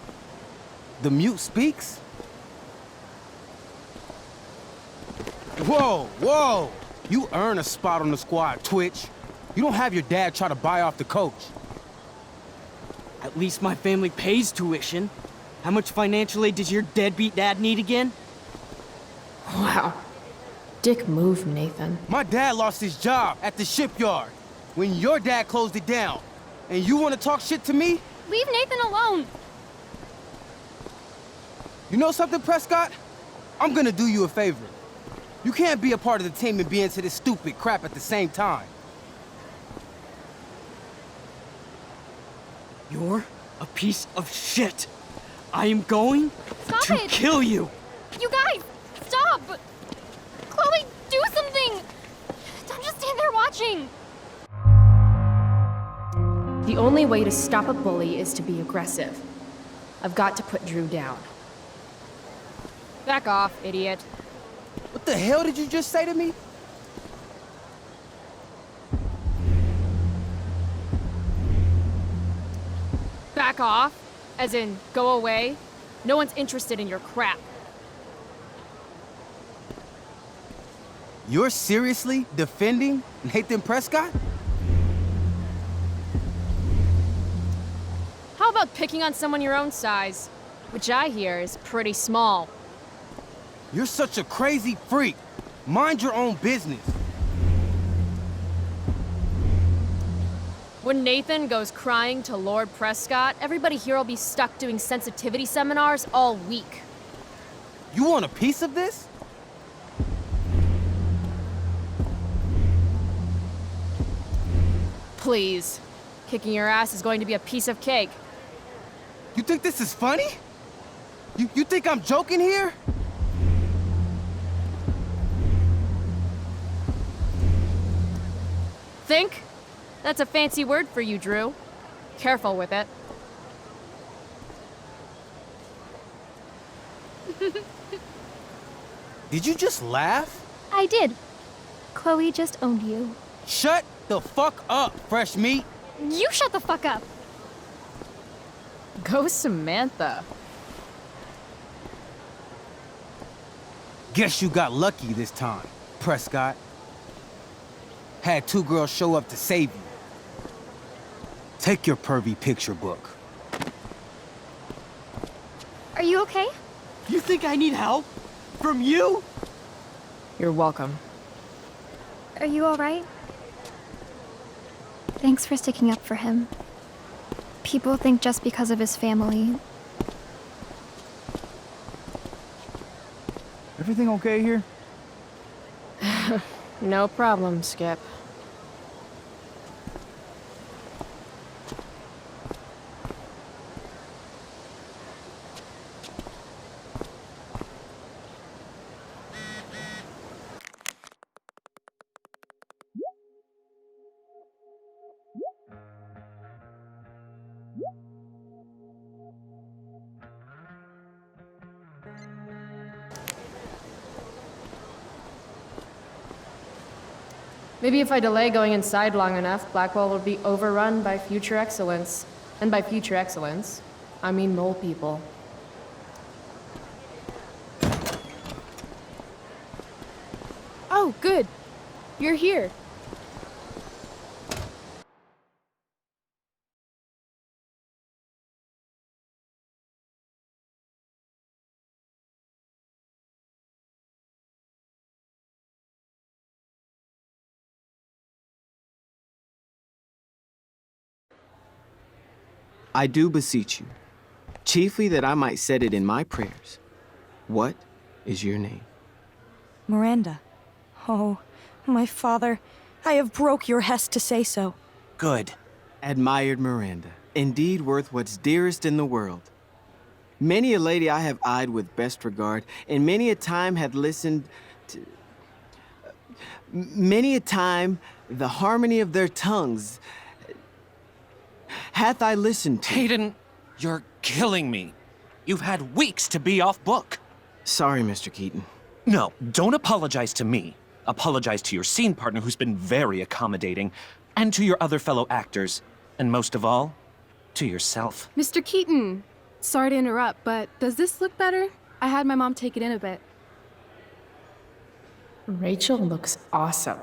The mute speaks? Whoa, whoa! You earn a spot on the squad, Twitch. You don't have your dad try to buy off the coach. At least my family pays tuition. How much financial aid does your deadbeat dad need again? Wow. Dick move, Nathan. My dad lost his job at the shipyard when your dad closed it down. And you want to talk shit to me? Leave Nathan alone! You know something, Prescott? I'm gonna do you a favor. You can't be a part of the team and be into this stupid crap at the same time. You're a piece of shit. I am going Stop to it! kill you. You guys, stop! Chloe, do something! Don't just stand there watching! The only way to stop a bully is to be aggressive. I've got to put Drew down. Back off, idiot. What the hell did you just say to me? Back off? As in, go away? No one's interested in your crap. You're seriously defending Nathan Prescott? How about picking on someone your own size? Which I hear is pretty small. You're such a crazy freak. Mind your own business. When Nathan goes crying to Lord Prescott, everybody here will be stuck doing sensitivity seminars all week. You want a piece of this? Please. Kicking your ass is going to be a piece of cake. You think this is funny? You think I'm joking here? Think? That's a fancy word for you, Drew. Careful with it. Did you just laugh? I did. Chloe just owned you. Shut the fuck up, fresh meat. You shut the fuck up. Go Samantha. Guess you got lucky this time, Prescott. Had 2 girls show up to save you. Take your pervy picture book. Are you okay? You think I need help? From you? You're welcome. Are you alright? Thanks for sticking up for him. People think just because of his family. Everything okay here? No problem, Skip. Maybe if I delay going inside long enough, Blackwell will be overrun by future excellence. And by future excellence, I mean mole people. Oh, good. You're here. I do beseech you, chiefly that I might set it in my prayers. What is your name? Miranda. Oh, my father, I have broke your hest to say so. Good. Admired Miranda, indeed worth what's dearest in the world. Many a lady I have eyed with best regard, and many a time had listened to... Many a time the harmony of their tongues hath I listened to. Hayden, you're killing me. You've had weeks to be off book. Sorry, Mr. Keaton. No, don't apologize to me. Apologize to your scene partner who's been very accommodating, and to your other fellow actors, and most of all, to yourself. Mr. Keaton, sorry to interrupt, but does this look better? I had my mom take it in a bit. Rachel looks awesome.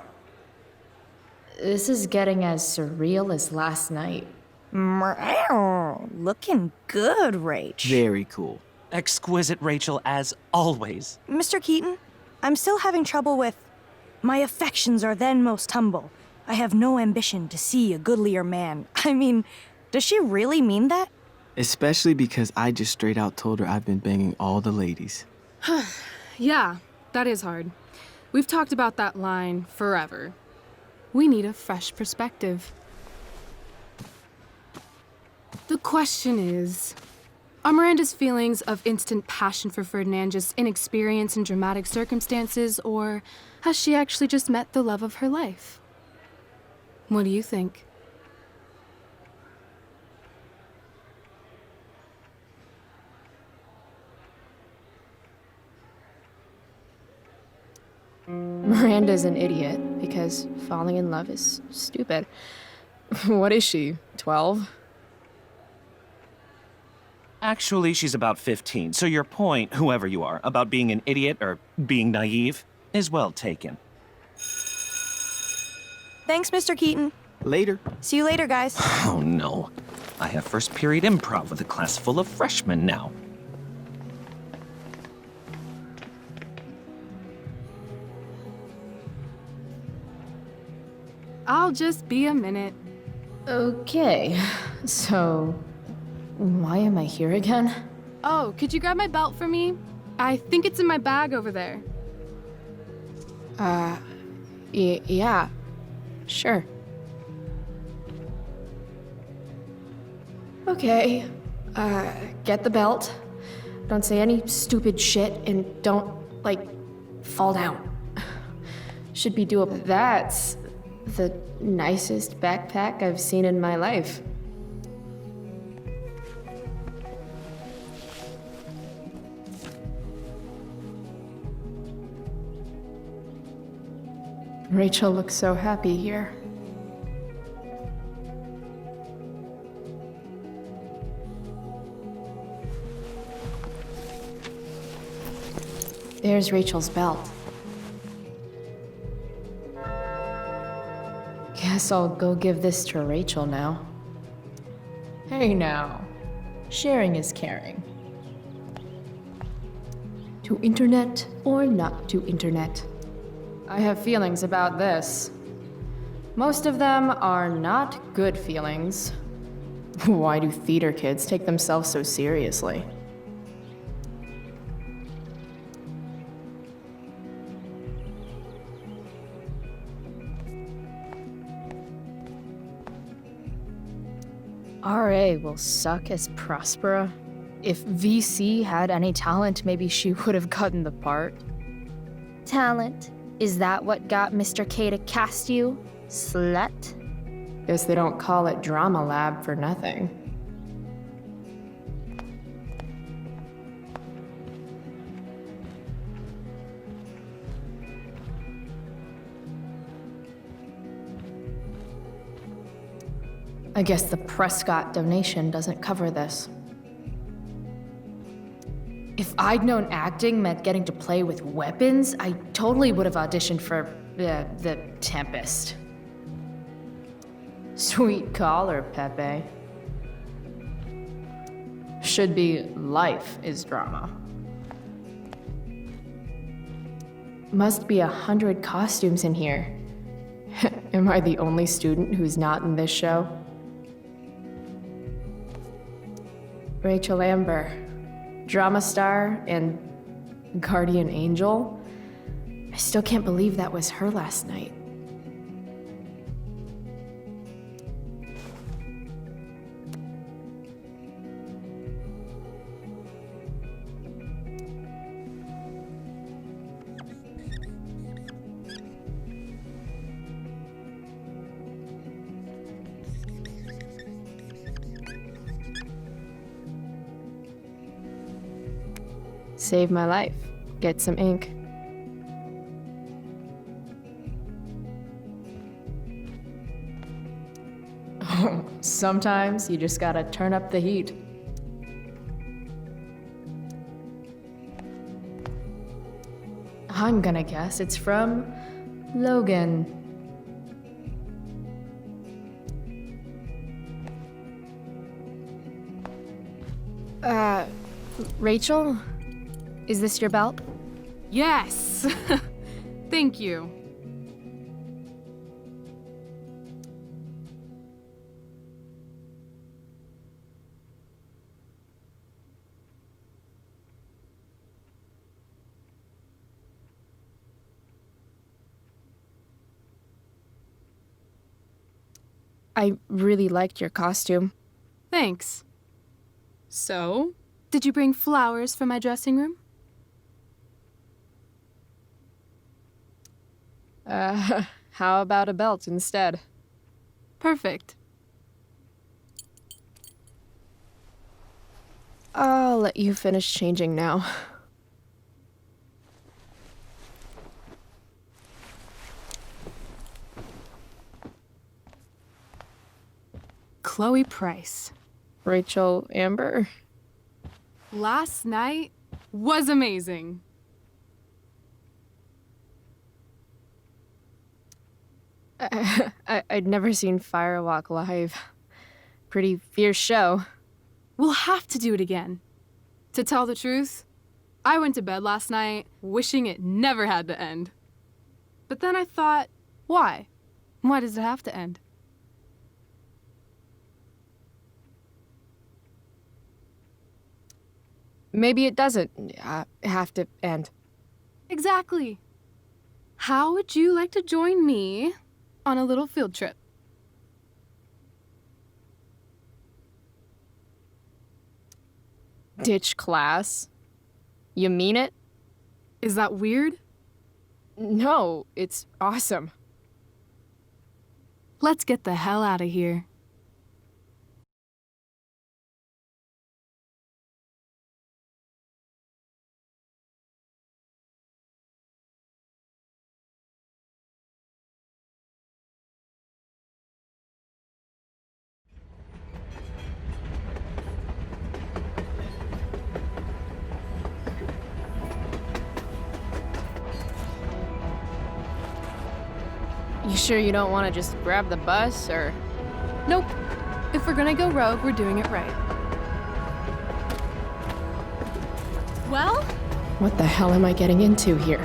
This is getting as surreal as last night. Looking good, Rach. Very cool. Exquisite, Rachel, as always. Mr. Keaton, I'm still having trouble with... My affections are then most humble. I have no ambition to see a goodlier man. I mean, does she really mean that? Especially because I just straight out told her I've been banging all the ladies. Yeah, that is hard. We've talked about that line forever. We need a fresh perspective. The question is, are Miranda's feelings of instant passion for Ferdinand just inexperience in dramatic circumstances, or has she actually just met the love of her life? What do you think? Miranda's an idiot because falling in love is stupid. What is she, 12? Actually, she's about 15, so your point, whoever you are, about being an idiot or being naive, is well taken. Thanks, Mr. Keaton. Later. See you later, guys. Oh no. I have first period improv with a class full of freshmen now. I'll just be a minute. Okay, so why am I here again? Oh, could you grab my belt for me? I think it's in my bag over there. Yeah, sure. Okay, get the belt. Don't say any stupid shit and don't, like, fall down. Should be doable. That's the nicest backpack I've seen in my life. Rachel looks so happy here. There's Rachel's belt. Guess I'll go give this to Rachel now. Hey now, sharing is caring. To internet or not to internet? I have feelings about this. Most of them are not good feelings. Why do theater kids take themselves so seriously? RA will suck as Prospera. If VC had any talent, maybe she would have gotten the part. Talent? Is that what got Mr. K to cast you, slut? Guess they don't call it drama lab for nothing. I guess the Prescott donation doesn't cover this. If I'd known acting meant getting to play with weapons, I totally would have auditioned for the Tempest. Sweet caller, Pepe. Should be life is drama. Must be 100 costumes in here. Am I the only student who's not in this show? Rachel Amber, drama star and guardian angel. I still can't believe that was her last night. Save my life. Get some ink. Sometimes you just gotta turn up the heat. I'm gonna guess it's from Logan. Rachel? Is this your belt? Yes! Thank you. I really liked your costume. Thanks. So, did you bring flowers for my dressing room? How about a belt instead? Perfect. I'll let you finish changing now. Chloe Price. Rachel Amber. Last night was amazing. I'd never seen Firewalk live. Pretty fierce show. We'll have to do it again. To tell the truth, I went to bed last night wishing it never had to end. But then I thought, why? Why does it have to end? Maybe it doesn't have to end. Exactly. How would you like to join me on a little field trip? Ditch class? You mean it? Is that weird? No, it's awesome. Let's get the hell out of here. You sure you don't want to just grab the bus, or? Nope. If we're gonna go rogue, we're doing it right. Well? What the hell am I getting into here?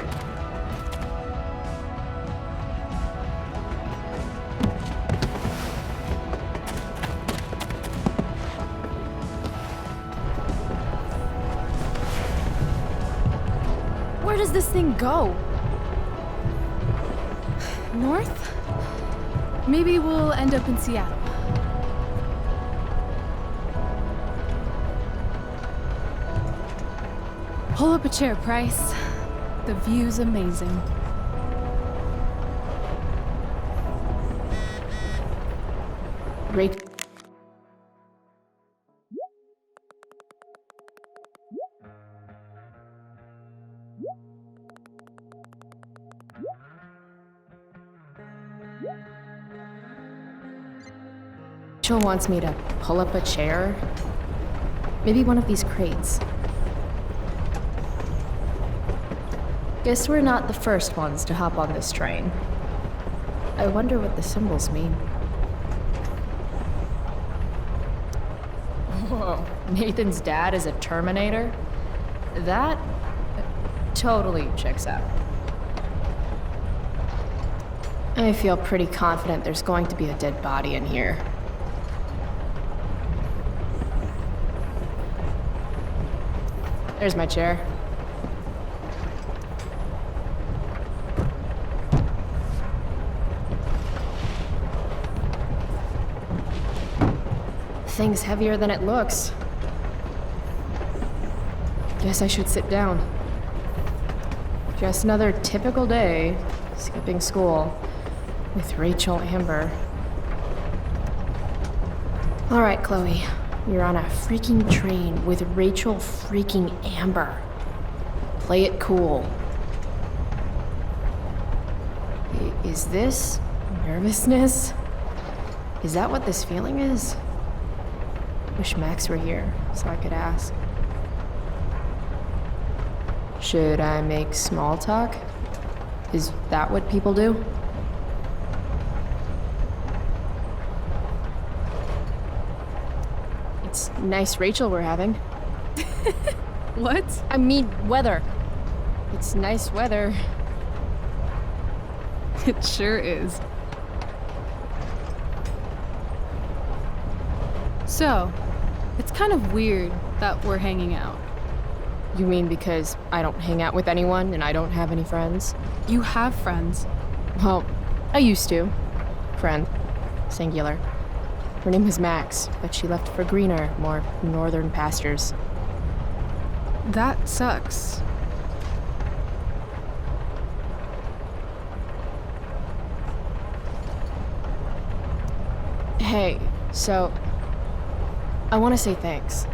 Where does this thing go? North? Maybe we'll end up in Seattle. Pull up a chair, Price. The view's amazing. Great. Rachel wants me to pull up a chair. Maybe one of these crates. Guess we're not the first ones to hop on this train. I wonder what the symbols mean. Whoa, Nathan's dad is a Terminator? That totally checks out. I feel pretty confident there's going to be a dead body in here. There's my chair. Thing's heavier than it looks. Guess I should sit down. Just another typical day, skipping school, with Rachel Amber. All right, Chloe. You're on a freaking train with Rachel freaking Amber. Play it cool. Is this nervousness? Is that what this feeling is? Wish Max were here so I could ask. Should I make small talk? Is that what people do? It's nice Rachel we're having. What? I mean weather. It's nice weather. It sure is. So, it's kind of weird that we're hanging out. You mean because I don't hang out with anyone and I don't have any friends? You have friends. Well, I used to. Friend. Singular. Her name was Max, but she left for greener, more northern pastures. That sucks. Hey, so I want to say thanks.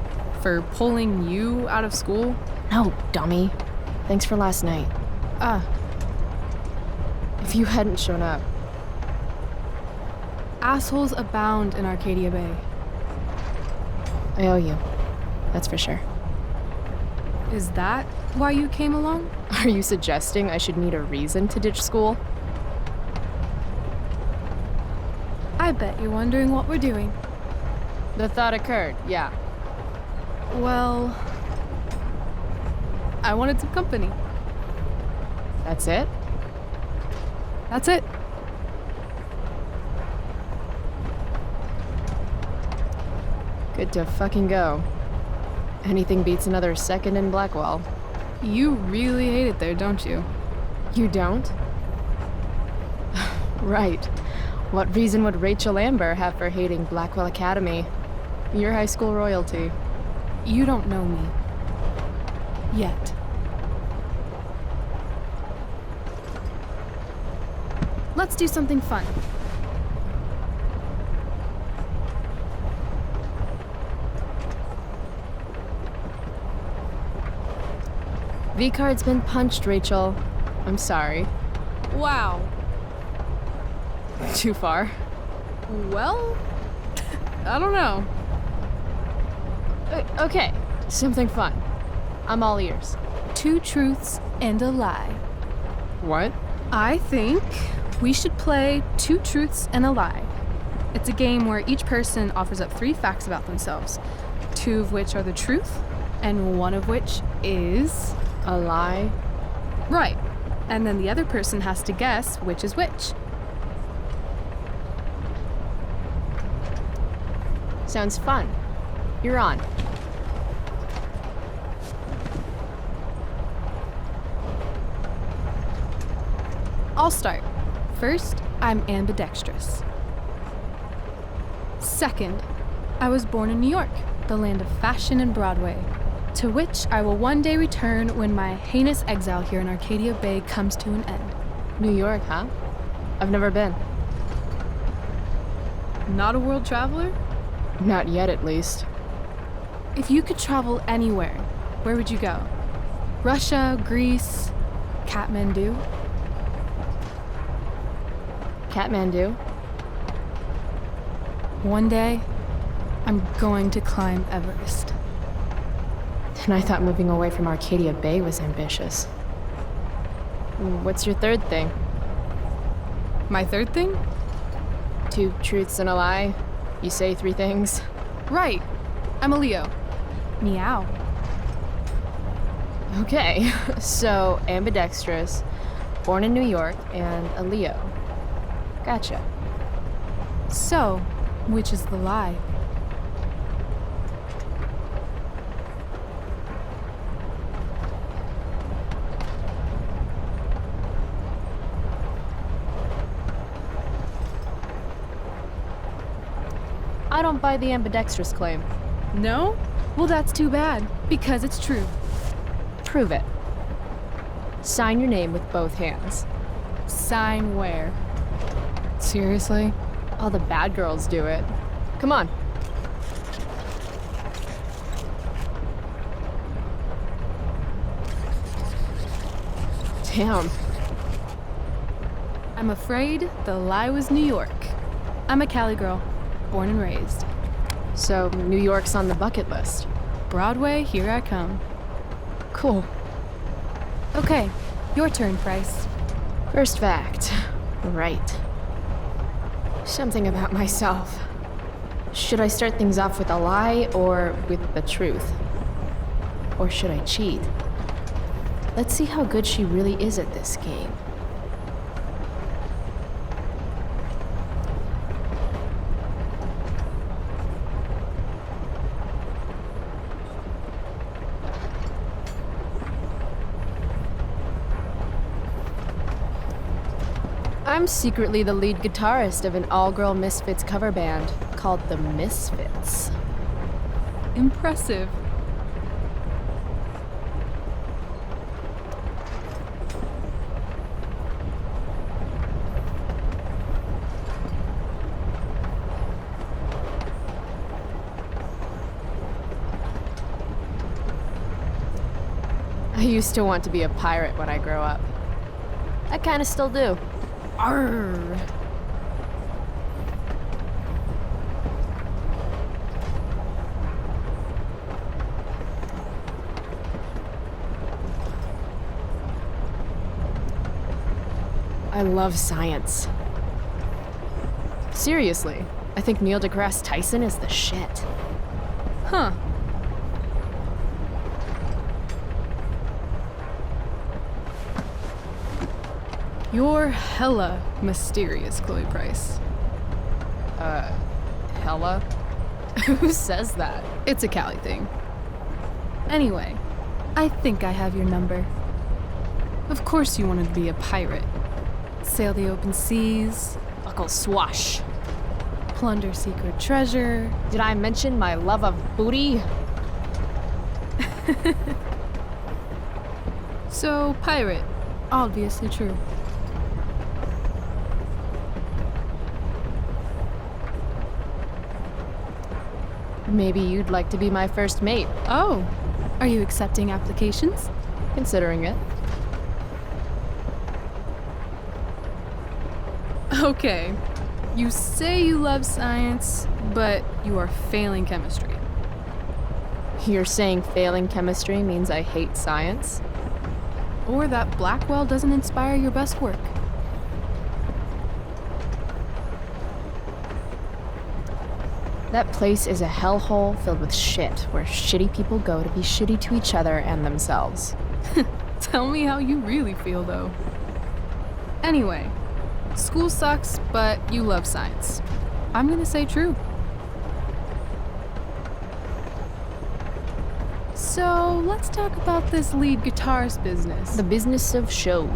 For pulling you out of school? No, dummy. Thanks for last night. If you hadn't shown up. Assholes abound in Arcadia Bay. I owe you. That's for sure. Is that why you came along? Are you suggesting I should need a reason to ditch school? I bet you're wondering what we're doing. The thought occurred, yeah. Well, I wanted some company. That's it? That's it. Good to fucking go. Anything beats another second in Blackwell. You really hate it there, don't you? You don't? Right. What reason would Rachel Amber have for hating Blackwell Academy? Your high school royalty. You don't know me. Yet. Let's do something fun. V-card's been punched, Rachel. I'm sorry. Wow. Too far? Well, I don't know. Okay, something fun. I'm all ears. 2 truths and a lie. What? I think We should play Two Truths and a Lie. It's a game where each person offers up 3 facts about themselves, 2 of which are the truth, and 1 of which is a lie. Right. And then the other person has to guess which is which. Sounds fun. You're on. I'll start. First, I'm ambidextrous. Second, I was born in New York, the land of fashion and Broadway, to which I will one day return when my heinous exile here in Arcadia Bay comes to an end. New York, huh? I've never been. Not a world traveler? Not yet, at least. If you could travel anywhere, where would you go? Russia, Greece, Kathmandu? Kathmandu? One day, I'm going to climb Everest. And I thought moving away from Arcadia Bay was ambitious. What's your third thing? My third thing? 2 truths and a lie. You say 3 things. Right. I'm a Leo. Meow. Okay, so ambidextrous, born in New York, and a Leo. Gotcha. So, which is the lie? I don't buy the ambidextrous claim. No? Well, that's too bad, because it's true. Prove it. Sign your name with both hands. Sign where? Seriously? All the bad girls do it. Come on. Damn. I'm afraid the lie was New York. I'm a Cali girl, born and raised. So, New York's on the bucket list. Broadway, here I come. Cool. Okay, your turn, Price. First fact. Right. Something about myself. Should I start things off with a lie or with the truth? Or should I cheat? Let's see how good she really is at this game. I'm secretly the lead guitarist of an all-girl Misfits cover band called the Misfits. Impressive. I used to want to be a pirate when I grow up. I kinda still do. Arr. I love science. Seriously, I think Neil deGrasse Tyson is the shit. Huh. You're hella mysterious, Chloe Price. Hella? Who says that? It's a Cali thing. Anyway, I think I have your number. Of course you wanted to be a pirate. Sail the open seas. Buckle swash. Plunder secret treasure. Did I mention my love of booty? So, pirate. Obviously true. Maybe you'd like to be my first mate. Oh, are you accepting applications? Considering it. Okay, you say you love science, but you are failing chemistry. You're saying failing chemistry means I hate science? Or that Blackwell doesn't inspire your best work. That place is a hellhole filled with shit, where shitty people go to be shitty to each other and themselves. Tell me how you really feel, though. Anyway, school sucks, but you love science. I'm gonna say true. So, let's talk about this lead guitarist business. The business of show.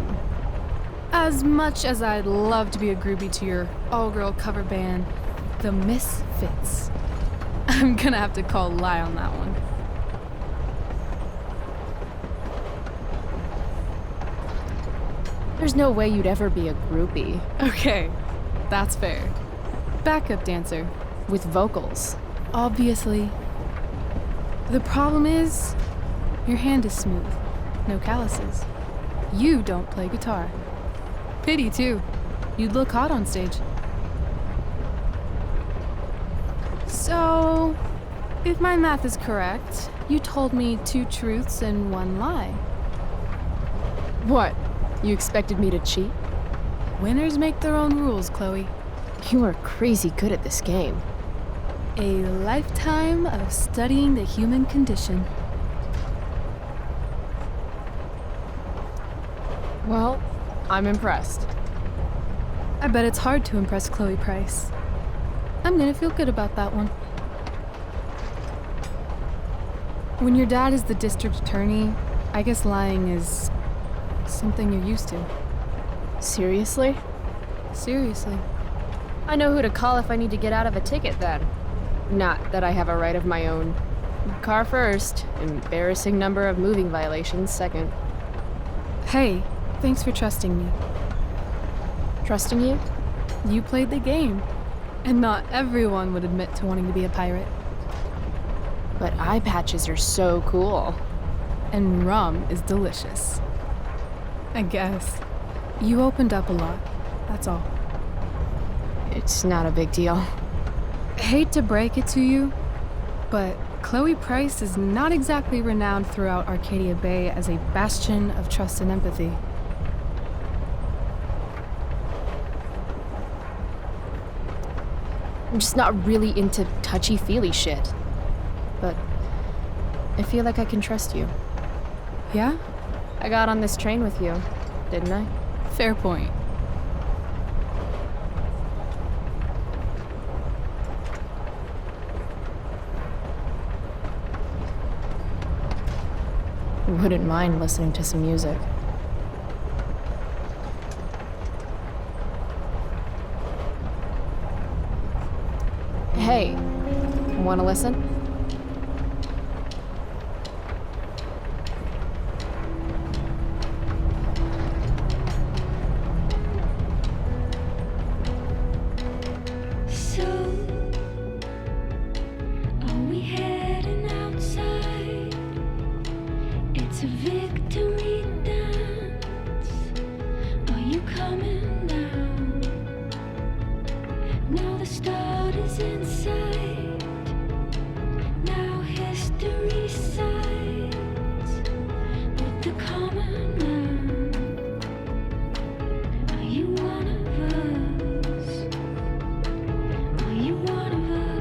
As much as I'd love to be a groupie to your all-girl cover band, the Misfits, I'm gonna have to call lie on that one. There's no way you'd ever be a groupie. Okay, that's fair. Backup dancer. With vocals. Obviously. The problem is, your hand is smooth. No calluses. You don't play guitar. Pity, too. You'd look hot on stage. So, if my math is correct, you told me 2 truths and 1 lie. What? You expected me to cheat? Winners make their own rules, Chloe. You are crazy good at this game. A lifetime of studying the human condition. Well, I'm impressed. I bet it's hard to impress Chloe Price. I'm gonna feel good about that one. When your dad is the district attorney, I guess lying is something you're used to. Seriously? Seriously. I know who to call if I need to get out of a ticket then. Not that I have a right of my own. Car first, embarrassing number of moving violations second. Hey, thanks for trusting me. Trusting you? You played the game. And not everyone would admit to wanting to be a pirate. But eye patches are so cool. And rum is delicious. I guess. You opened up a lot, that's all. It's not a big deal. Hate to break it to you, but Chloe Price is not exactly renowned throughout Arcadia Bay as a bastion of trust and empathy. I'm just not really into touchy-feely shit. But I feel like I can trust you. Yeah? I got on this train with you, didn't I? Fair point. Wouldn't mind listening to some music. Hey, wanna listen? So, are we heading outside? It's a victory dance. Are you coming down? Now the start is in sight. Now history sides with the common man. Are you one of us? Are you one of us?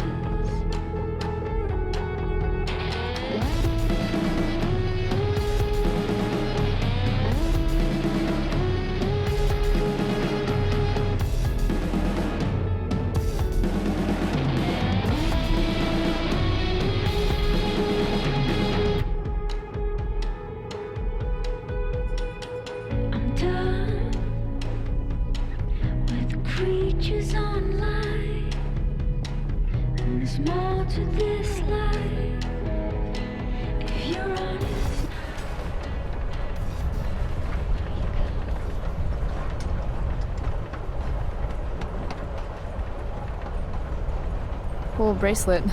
I'm done with creatures online, and there's more to this life. If you're honest, Cool bracelet.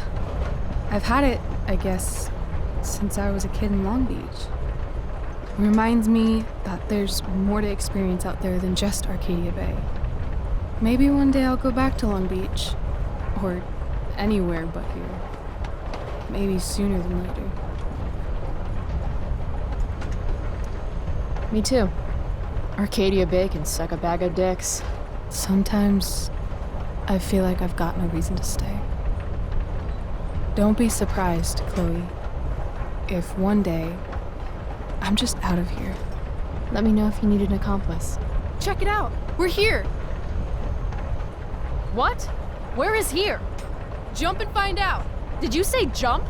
I've had it, I guess, since I was a kid in Long Beach. Reminds me that there's more to experience out there than just Arcadia Bay. Maybe one day I'll go back to Long Beach. Or anywhere but here. Maybe sooner than later. Me too. Arcadia Bay can suck a bag of dicks. Sometimes I feel like I've got no reason to stay. Don't be surprised, Chloe, if one day I'm just out of here. Let me know if you need an accomplice. Check it out! We're here! What? Where is here? Jump and find out! Did you say jump?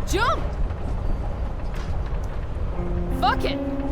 Jump! Fuck it!